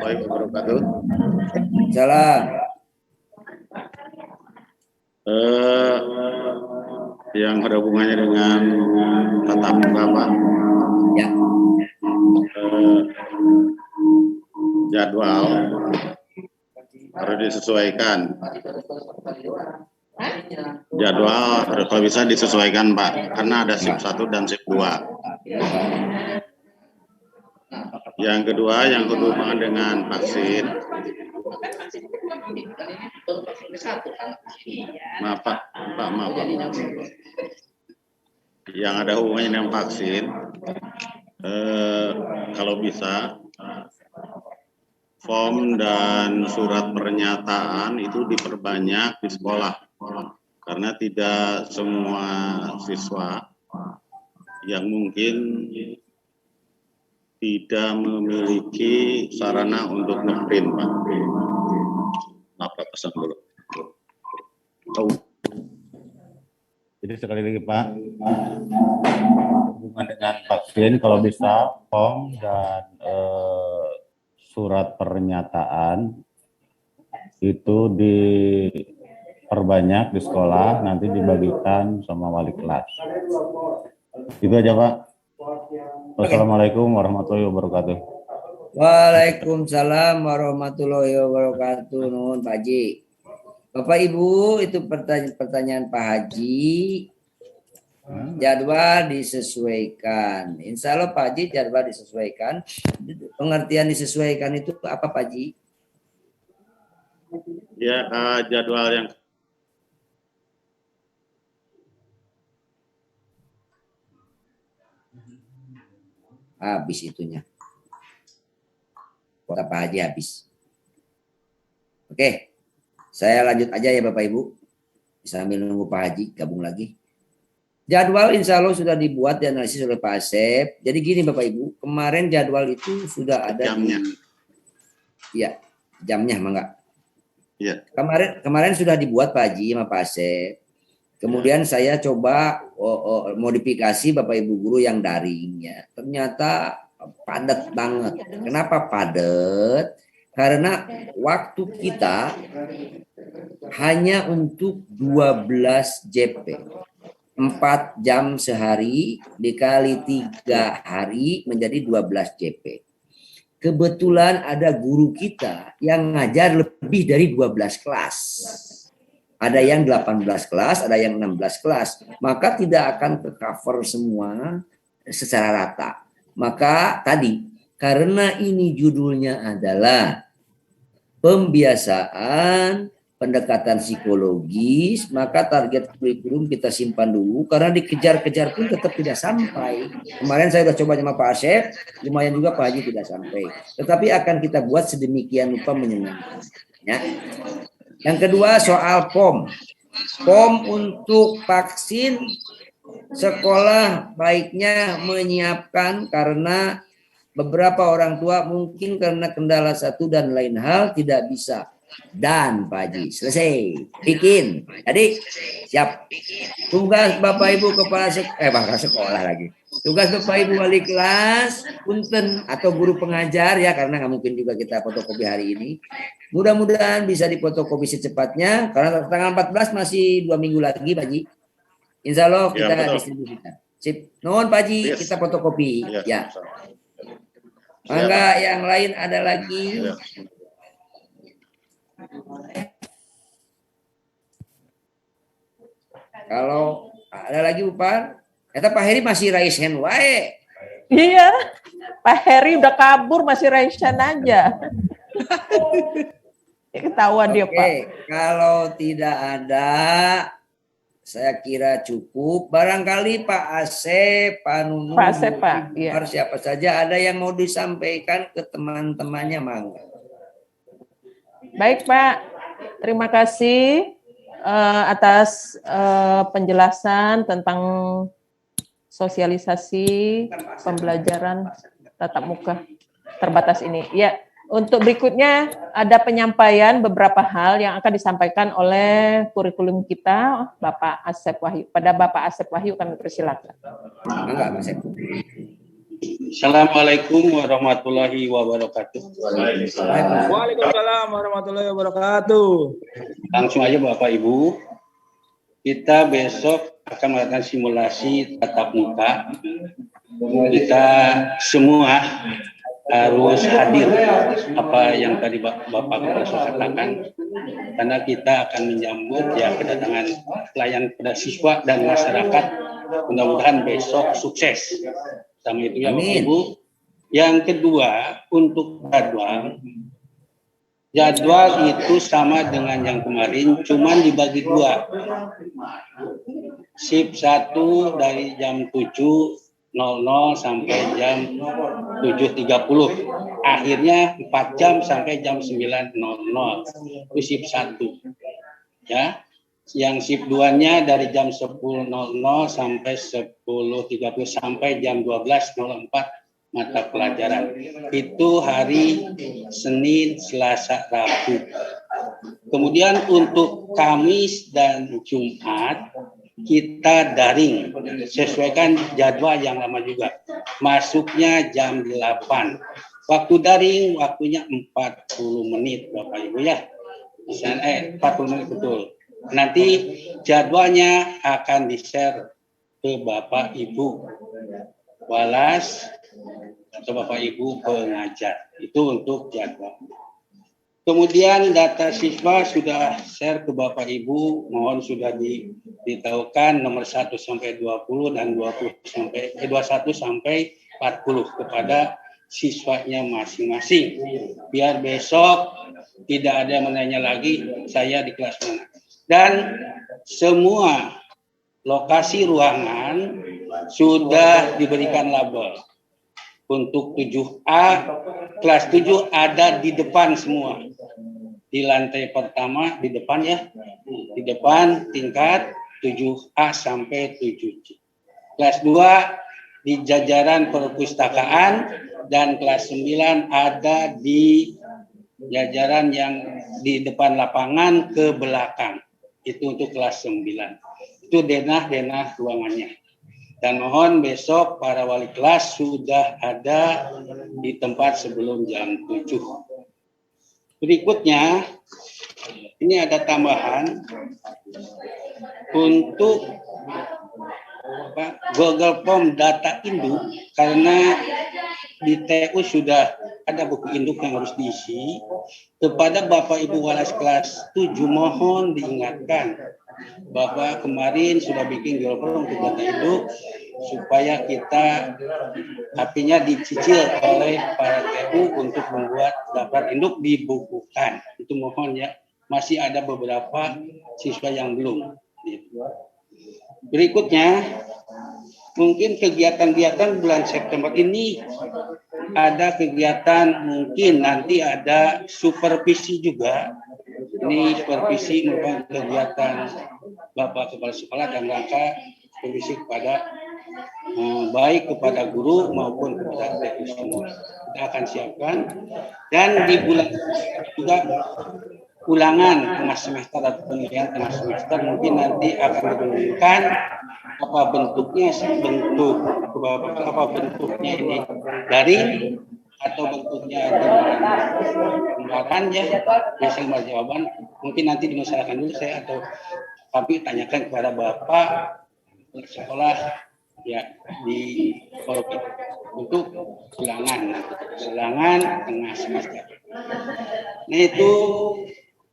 Salam. Yang ada hubungannya dengan tatap muka Pak. Ya. Jadwal harus disesuaikan. Jadwal kalau bisa disesuaikan Pak, karena ada SIP 1 dan SIP 2. Yang kedua yang berhubungan dengan vaksin. Maaf Pak. Yang ada hubungannya dengan vaksin, kalau bisa form dan surat pernyataan itu diperbanyak di sekolah, karena tidak semua siswa yang mungkin tidak memiliki sarana untuk ngeprint Pak. Maaf Pak, pesan dulu. Jadi sekali lagi Pak, hubungan dengan vaksin kalau bisa form dan surat pernyataan itu diperbanyak di sekolah, nanti dibagikan sama wali kelas. Itu aja Pak. Wassalamualaikum warahmatullahi wabarakatuh. Waalaikumsalam warahmatullahi wabarakatuh. Nuhun Pak Haji. Bapak Ibu, itu pertanyaan Pak Haji. Jadwal disesuaikan. Insya Allah Pak Haji jadwal disesuaikan. Pengertian disesuaikan itu apa Pak Haji? Ya, jadwal yang habis itunya. Kota Pak Haji habis. Oke, saya lanjut aja ya Bapak Ibu. Sambil nunggu Pak Haji gabung lagi. Jadwal insya Allah sudah dibuat dan analisis oleh Pak Asep. Jadi gini Bapak Ibu, kemarin jadwal itu sudah ada jamnya. Iya, jamnya mangga. Iya. Kemarin sudah dibuat Pak Haji sama Pak Asep. Kemudian saya coba modifikasi Bapak Ibu guru yang daringnya. Ternyata padat banget. Kenapa padat? Karena waktu kita hanya untuk 12 JP. 4 jam sehari dikali 3 hari menjadi 12 JP. Kebetulan ada guru kita yang ngajar lebih dari 12 kelas. Ada yang 18 kelas, ada yang 16 kelas. Maka tidak akan ke-cover semua secara rata. Maka tadi, karena ini judulnya adalah pembiasaan, pendekatan psikologis, maka target kurikulum kita simpan dulu. Karena dikejar-kejar pun tetap tidak sampai. Kemarin saya sudah coba sama Pak Asep, lumayan juga Pak Haji tidak sampai. Tetapi akan kita buat sedemikian rupa menyenangkan. Ya. Yang kedua soal POM. POM untuk vaksin sekolah baiknya menyiapkan karena beberapa orang tua mungkin karena kendala satu dan lain hal tidak bisa. Dan Pak Haji, selesai. Bikin. Jadi, siap. Tugas Bapak Ibu Kepala Sekolah lagi. Tugas Bapak Ibu Wali Kelas, punten atau guru pengajar ya, karena nggak mungkin juga kita fotokopi hari ini. Mudah-mudahan bisa difotokopi secepatnya, karena tanggal 14 masih 2 minggu lagi Pak Haji. Insya Allah kita distribusikan. Sip. Nuhun Pak Haji, kita fotokopi. Ya. Mangga yang lain ada lagi. Kalau ada lagi Upar, kata Pak Heri masih raise hand wae. Iya, Pak Heri udah kabur masih raise hand aja. Ketahuan dia Pak. Kalau tidak ada, saya kira cukup. Barangkali Pak Asep, Pak Nunu, Pak Asep, Pak. Ya. Siapa saja ada yang mau disampaikan ke teman-temannya, mangga. Baik Pak, terima kasih atas penjelasan tentang sosialisasi pembelajaran tatap muka terbatas ini. Ya, untuk berikutnya ada penyampaian beberapa hal yang akan disampaikan oleh kurikulum kita, Bapak Asep Wahyu. Pada Bapak Asep Wahyu kami persilakan. Enggak, Mas. Assalamualaikum warahmatullahi wabarakatuh. Waalaikumsalam warahmatullahi wabarakatuh. Langsung aja Bapak Ibu, kita besok akan melakukan simulasi tatap muka. Kita semua harus hadir, apa yang tadi Bapak katakan, karena kita akan menyambut ya kedatangan pelayan pada siswa dan masyarakat. Mudah-mudahan besok sukses. Sama itu ya Bapak Ibu. Yang kedua, untuk jadwal itu sama dengan yang kemarin, cuman dibagi dua. Shift 1 dari jam 7.00 sampai jam 7.30. Akhirnya 4 jam sampai jam 9.00. Itu shift 1. Ya. Yang shift 2-nya dari jam 10.00 sampai 10.30 sampai jam 12.04 mata pelajaran. Itu hari Senin, Selasa, Rabu. Kemudian untuk Kamis dan Jumat kita daring, sesuaikan jadwal yang lama juga. Masuknya jam 8. Waktu daring waktunya 40 menit Bapak Ibu ya. 40 menit betul. Nanti jadwalnya akan di-share ke Bapak Ibu Walas atau Bapak Ibu pengajar. Itu untuk jadwal. Kemudian data siswa sudah share ke Bapak Ibu, mohon sudah diberitahukan nomor 1 sampai 20 dan 21 sampai 40 kepada siswanya masing-masing. Biar besok tidak ada yang menanya lagi saya di kelas mana. Dan semua lokasi ruangan sudah diberikan label. Untuk 7A, kelas 7 ada di depan semua. Di lantai pertama, di depan ya. Di depan tingkat 7A sampai 7C. Kelas 2 di jajaran perpustakaan dan kelas 9 ada di jajaran yang di depan lapangan ke belakang. Itu untuk kelas 9. Itu denah-denah ruangannya. Dan mohon besok para wali kelas sudah ada di tempat sebelum jam 7. Berikutnya, ini ada tambahan untuk Google Form data induk, karena di TU sudah ada buku induk yang harus diisi. Kepada Bapak Ibu Walas kelas 7 mohon diingatkan, Bapak kemarin sudah bikin Google Form untuk data induk supaya kita HP-nya dicicil oleh para TU untuk membuat daftar induk dibukukan. Itu mohon ya, masih ada beberapa siswa yang belum. Berikutnya, mungkin kegiatan-kegiatan bulan September ini ada kegiatan, mungkin nanti ada supervisi juga. Ini supervisi merupakan kegiatan Bapak Kepala Sekolah dan rangka kondisi kepada baik kepada guru maupun kepada TU semua. Kita akan siapkan dan di bulan juga ulangan tengah semester atau penilaian tengah semester mungkin nanti akan diumumkan apa bentuknya bentuknya ini daring atau bentuknya gambaran ya hasil jawaban mungkin nanti dimasalahkan dulu saya atau tapi tanyakan kepada Bapak sekolah ya di untuk ulangan tengah semester. Nah itu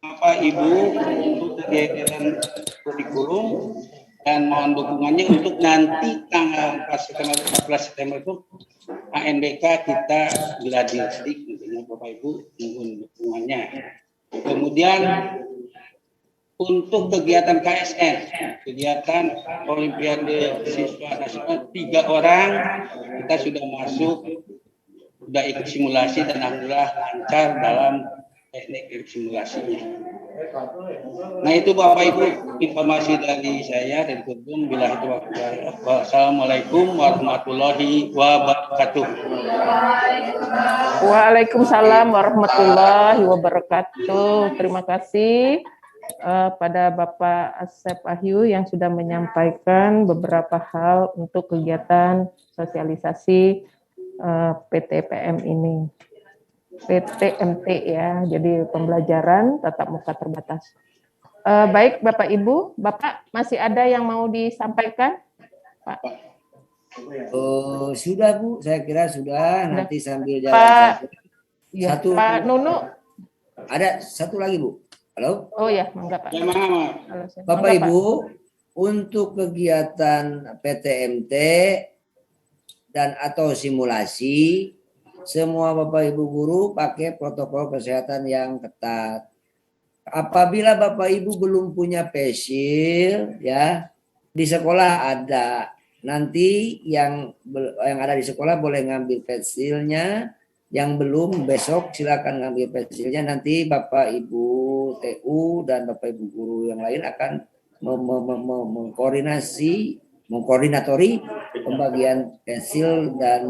Bapak Ibu untuk kegiatan kurikulum dan mohon dukungannya untuk nanti tanggal 14 September itu ANBK kita gladi dengan Bapak Ibu mohon dukungannya. Kemudian untuk kegiatan KSN, kegiatan Olimpiade Siswa Nasional 3 orang kita sudah masuk, sudah ikut simulasi dan alhamdulillah lancar dalam teknik simulasinya. Nah itu Bapak Ibu informasi dari saya dari Kebun. Bila itu wassalamualaikum warahmatullahi wabarakatuh. Waalaikumsalam warahmatullahi wabarakatuh. Terima kasih pada Bapak Asep Ahyu yang sudah menyampaikan beberapa hal untuk kegiatan sosialisasi PTPM ini. PTMT ya, jadi pembelajaran tatap muka terbatas. Baik Bapak Ibu, Bapak masih ada yang mau disampaikan? Pak. Sudah Bu, saya kira sudah. Nanti sambil jalan Pak, ya, satu. Pak Nunu. Ada satu lagi Bu. Halo? Oh ya, mangga Pak. Ya, halo, Bapak mangga, Ibu, Pak. untuk kegiatan PTMT dan atau simulasi, semua Bapak Ibu guru pakai protokol kesehatan yang ketat. Apabila Bapak Ibu belum punya pensil, ya di sekolah ada. Nanti yang ada di sekolah boleh ngambil pensilnya. Yang belum besok silakan ngambil pensilnya. Nanti Bapak Ibu TU dan Bapak Ibu guru yang lain akan mengkoordinatori pembagian pensil dan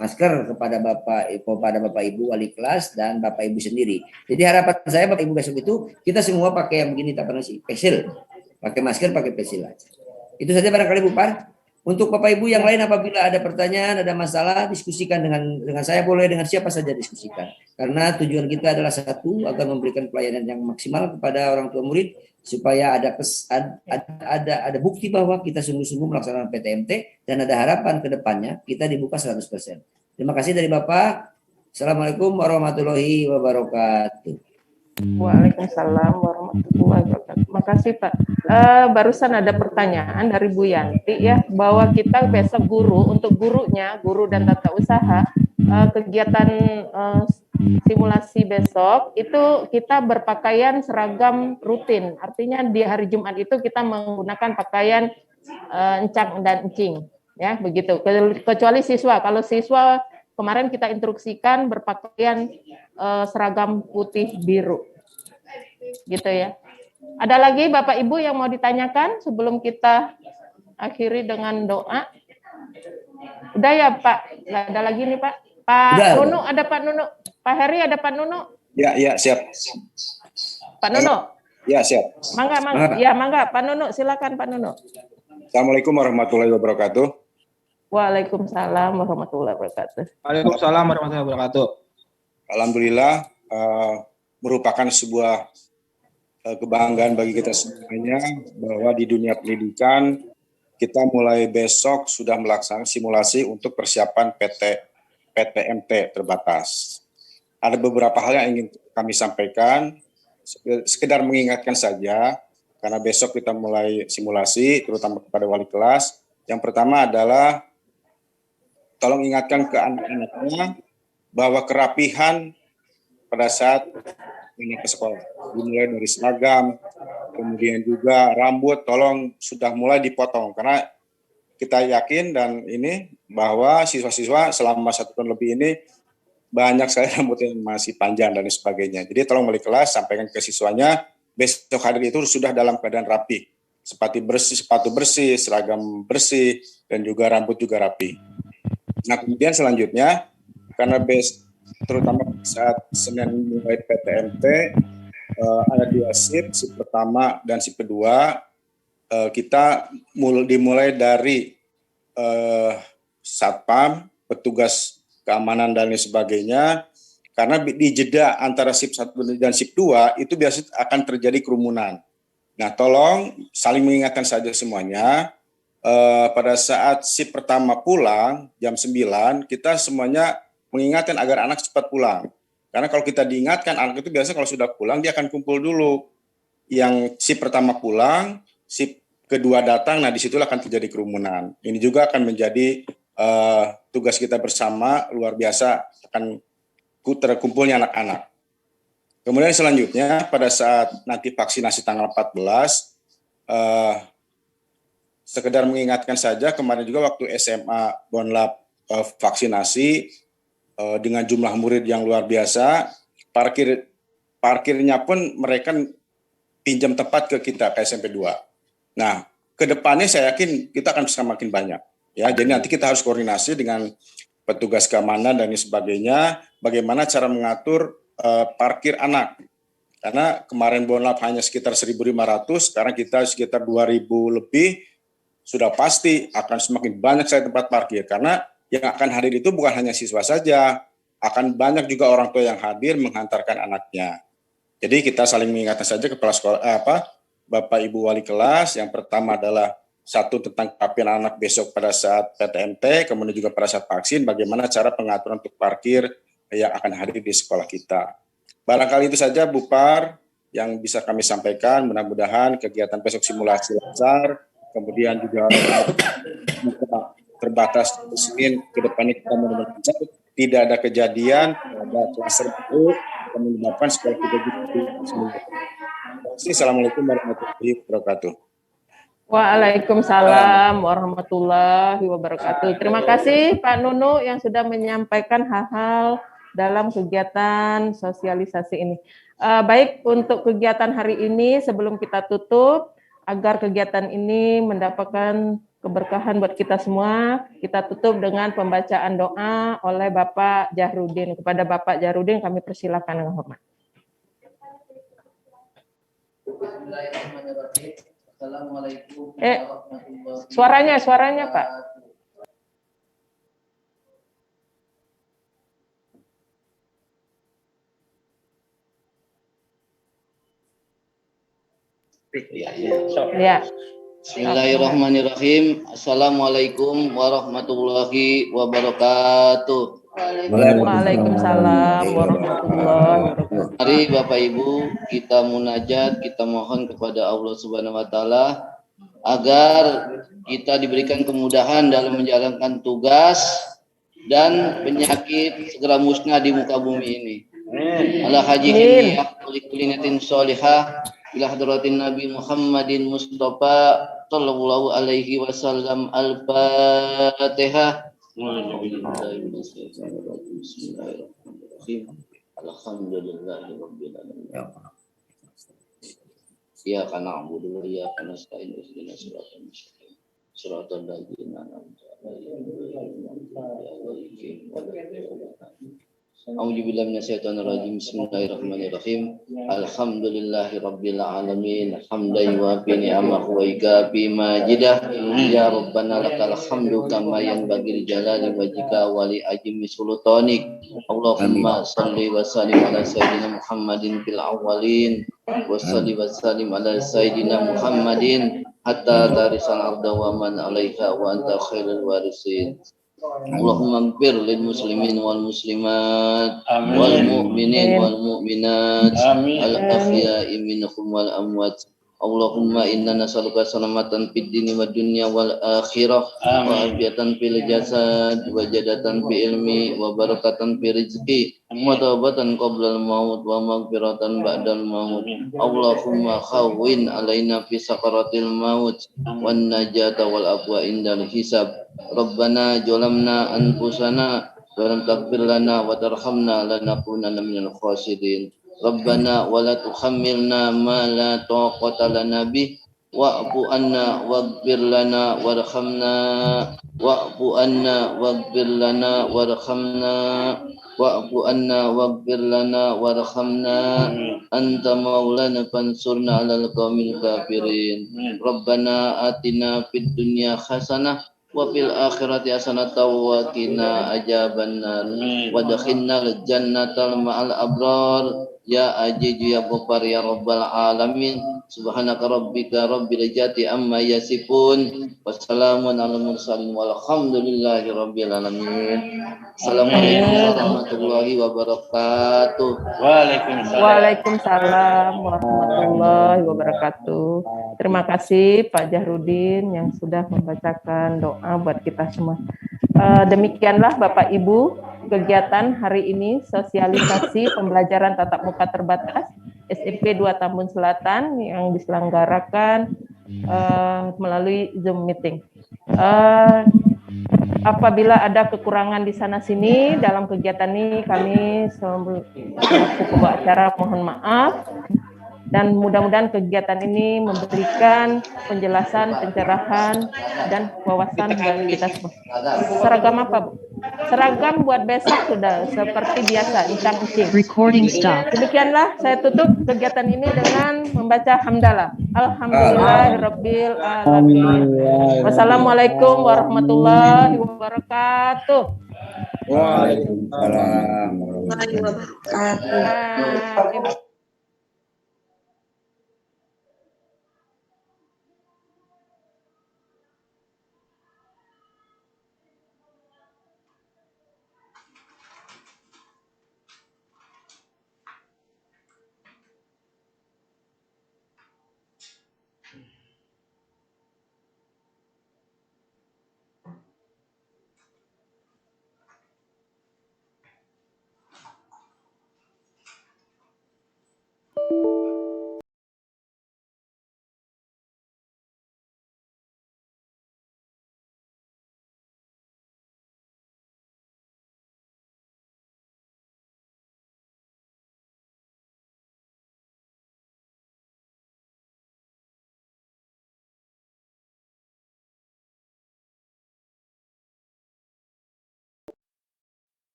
masker kepada Bapak Ibu wali kelas dan Bapak Ibu sendiri. Jadi harapan saya Bapak Ibu besok itu kita semua pakai yang begini pensil, pakai masker, pakai pensil aja. Itu saja barangkali Bu Par. Untuk Bapak Ibu yang lain apabila ada pertanyaan, ada masalah, diskusikan dengan saya, boleh dengan siapa saja diskusikan. Karena tujuan kita adalah satu, agar memberikan pelayanan yang maksimal kepada orang tua murid supaya ada bukti bahwa kita sungguh-sungguh melaksanakan PTMT dan ada harapan ke depannya kita dibuka 100%. Terima kasih dari Bapak. Assalamualaikum warahmatullahi wabarakatuh. Waalaikumsalam warahmatullahi wabarakatuh. Makasih Pak. Barusan ada pertanyaan dari Bu Yanti ya, bahwa kita besok untuk gurunya, guru dan tata usaha, kegiatan simulasi besok itu kita berpakaian seragam rutin. Artinya di hari Jumat itu kita menggunakan pakaian encang dan encing, ya begitu. Kecuali siswa, kalau siswa kemarin kita instruksikan berpakaian seragam putih biru, gitu ya. Ada lagi Bapak Ibu yang mau ditanyakan sebelum kita akhiri dengan doa? Udah ya Pak, nggak ada lagi nih Pak. Pak Nunu, ada Pak Nunu. Pak Heri, ada Pak Nunu. Ya siap. Pak Nunu. Ya siap. Mangga. Ya mangga, Pak Nunu, silakan Pak Nunu. Assalamualaikum warahmatullahi wabarakatuh. Waalaikumsalam warahmatullahi wabarakatuh. Waalaikumsalam warahmatullahi wabarakatuh. Alhamdulillah merupakan sebuah kebanggaan bagi kita semuanya bahwa di dunia pendidikan kita mulai besok sudah melaksanakan simulasi untuk persiapan PTMT terbatas. Ada beberapa hal yang ingin kami sampaikan, sekedar mengingatkan saja karena besok kita mulai simulasi terutama kepada wali kelas. Yang pertama adalah tolong ingatkan ke anak-anaknya bahwa kerapihan pada saat ini ke sekolah, dimulai dari seragam, kemudian juga rambut, tolong sudah mulai dipotong karena kita yakin dan ini bahwa siswa-siswa selama 1 tahun lebih ini banyak sekali rambut yang masih panjang dan sebagainya. Jadi tolong wali kelas sampaikan ke siswanya besok hari itu sudah dalam keadaan rapi sepatu bersih, seragam bersih, dan juga rambut juga rapi. Nah, kemudian selanjutnya, karena terutama saat Senin mulai PTMT, ada 2 shift pertama dan shift kedua. Kita dimulai dari satpam, petugas keamanan dan lain sebagainya, karena di jeda antara shift 1 dan shift 2 itu biasanya akan terjadi kerumunan. Nah, tolong saling mengingatkan saja semuanya. Pada saat shift pertama pulang jam 9, kita semuanya mengingatkan agar anak cepat pulang. Karena kalau kita diingatkan, anak itu biasanya kalau sudah pulang dia akan kumpul dulu. Yang shift pertama pulang, shift kedua datang, nah disitulah akan terjadi kerumunan. Ini juga akan menjadi tugas kita bersama, luar biasa akan terkumpulnya anak-anak. Kemudian selanjutnya pada saat nanti vaksinasi tanggal 14, sekedar mengingatkan saja, kemarin juga waktu SMA Bonlab vaksinasi dengan jumlah murid yang luar biasa, parkirnya pun mereka pinjam tempat ke kita ke SMP 2. Nah, ke depannya saya yakin kita akan bisa makin banyak. Ya, jadi nanti kita harus koordinasi dengan petugas keamanan dan sebagainya, bagaimana cara mengatur parkir anak. Karena kemarin Bonlab hanya sekitar 1.500, sekarang kita sekitar 2.000 lebih, sudah pasti akan semakin banyak saya tempat parkir. Karena yang akan hadir itu bukan hanya siswa saja, akan banyak juga orang tua yang hadir menghantarkan anaknya. Jadi kita saling mengingatkan saja kepala sekolah, Bapak Ibu wali kelas. Yang pertama adalah satu tentang kerapian anak besok pada saat PTMT, kemudian juga pada saat vaksin, bagaimana cara pengaturan untuk parkir yang akan hadir di sekolah kita. Barangkali itu saja Bu Par yang bisa kami sampaikan. Mudah-mudahan kegiatan besok simulasi lancar, kemudian juga terbatas Senin ke depannya kita mudah-mudahan lancar, tidak ada kejadian, ada kluster baru yang menyebabkan sekolah kita jadi semua. Assalamualaikum warahmatullahi wabarakatuh. Waalaikumsalam warahmatullahi wabarakatuh. Terima kasih Pak Nunu yang sudah menyampaikan hal-hal dalam kegiatan sosialisasi ini. Baik, untuk kegiatan hari ini sebelum kita tutup, agar kegiatan ini mendapatkan keberkahan buat kita semua, kita tutup dengan pembacaan doa oleh Bapak Jahrudin. Kepada Bapak Jahrudin kami persilakan dengan hormat. Assalamualaikum Suaranya Pak. Ya. Bismillahirrahmanirrahim. Assalamualaikum warahmatullahi wabarakatuh. Waalaikumsalam warahmatullahi wabarakatuh. Mari Bapak Ibu kita munajat, kita mohon kepada Allah Subhanahu wa taala agar kita diberikan kemudahan dalam menjalankan tugas dan penyakit segera musnah di muka bumi ini. Ala haji himiyah kulinatin sholihah ila hadratin Nabi Muhammadin Mustafa sallallahu alaihi wasallam. Al-Fatihah. Alhamdulillahirabbil alamin. Iyyaka na'budu wa iyyaka nasta'in ihdinas siratal mustaqim. Shiratal ladzina an'amta 'alaihim ghairil maghdubi. A'udzubillahi minasyaitonir rajim. Bismillahirrahmanirrahim. Alhamdulillahirabbil alamin. Hamdan yuwafi ni'amahu wa yukafi majidah. Ya Rabbana lakal hamdu kama yanbaghi li jalali wajhika wa li ajmi sultanik. Allahumma shalli wa sallim ala sayyidina Muhammadin fil awwalin wa shalli wa sallim ala sayyidina Muhammadin hatta tarisal arda wa man 'alaiha wa anta khairul warisin. Allahumma ighfir lil muslimin wal muslimat wal mu'minin wal mu'minat al ahya'i minhum wal amwat. Allahumma inna nas'aluka salamatan fid dini wad dunya wal akhirah wa afiyatan fil jasad wa jadatan fi ilmi wa barakatan fi rizqi wa taubatan qabla al maut wa maghfiratan ba'da al maut. Allahumma khawwin alaina fi sakaratil maut wan najata wal afwa indal hisab. Rabbana zalamna anfusana wa lam taghfir lana wa tarhamna lanakunanna minal khasirin. Rabbana wa la tuhammilna ma la taqata lana bih wa'fu anna waghfir lana warhamna wa'fu anna waghfir lana warhamna wa'fu anna waghfir lana warhamna anta maulana fansurna 'alal qaumil kafirin. Rabbana atina fid dunya hasanah wa fil akhirati hasanatan wa qina adzabannar wa adkhilnal jannata ma'al abrar ya azizu ya ghaffar ya rabbal alamin. Subhanaka rabbika rabbil izzati amma yasifun wassalamun alal mursalin walhamdulillahi rabbil alamin. Assalamualaikum warahmatullahi wabarakatuh. Waalaikumsalam warahmatullahi wabarakatuh. Terima kasih Pak Jahrudin yang sudah membacakan doa buat kita semua. Demikianlah Bapak Ibu kegiatan hari ini, sosialisasi pembelajaran tatap muka terbatas SMP 2 Tambun Selatan yang diselenggarakan melalui Zoom meeting. Apabila ada kekurangan di sana sini dalam kegiatan ini, kami selaku pembawa acara mohon maaf. Dan mudah-mudahan kegiatan ini memberikan penjelasan, pencerahan, dan wawasan bagi kita semua. Seragam apa, Bu? Seragam buat besok sudah seperti biasa, incang-incing. Recording stop. Demikianlah saya tutup kegiatan ini dengan membaca hamdalah. Alhamdulillahirabbil alamin. Wassalamualaikum warahmatullahi wabarakatuh. Waalaikumsalam warahmatullahi wabarakatuh.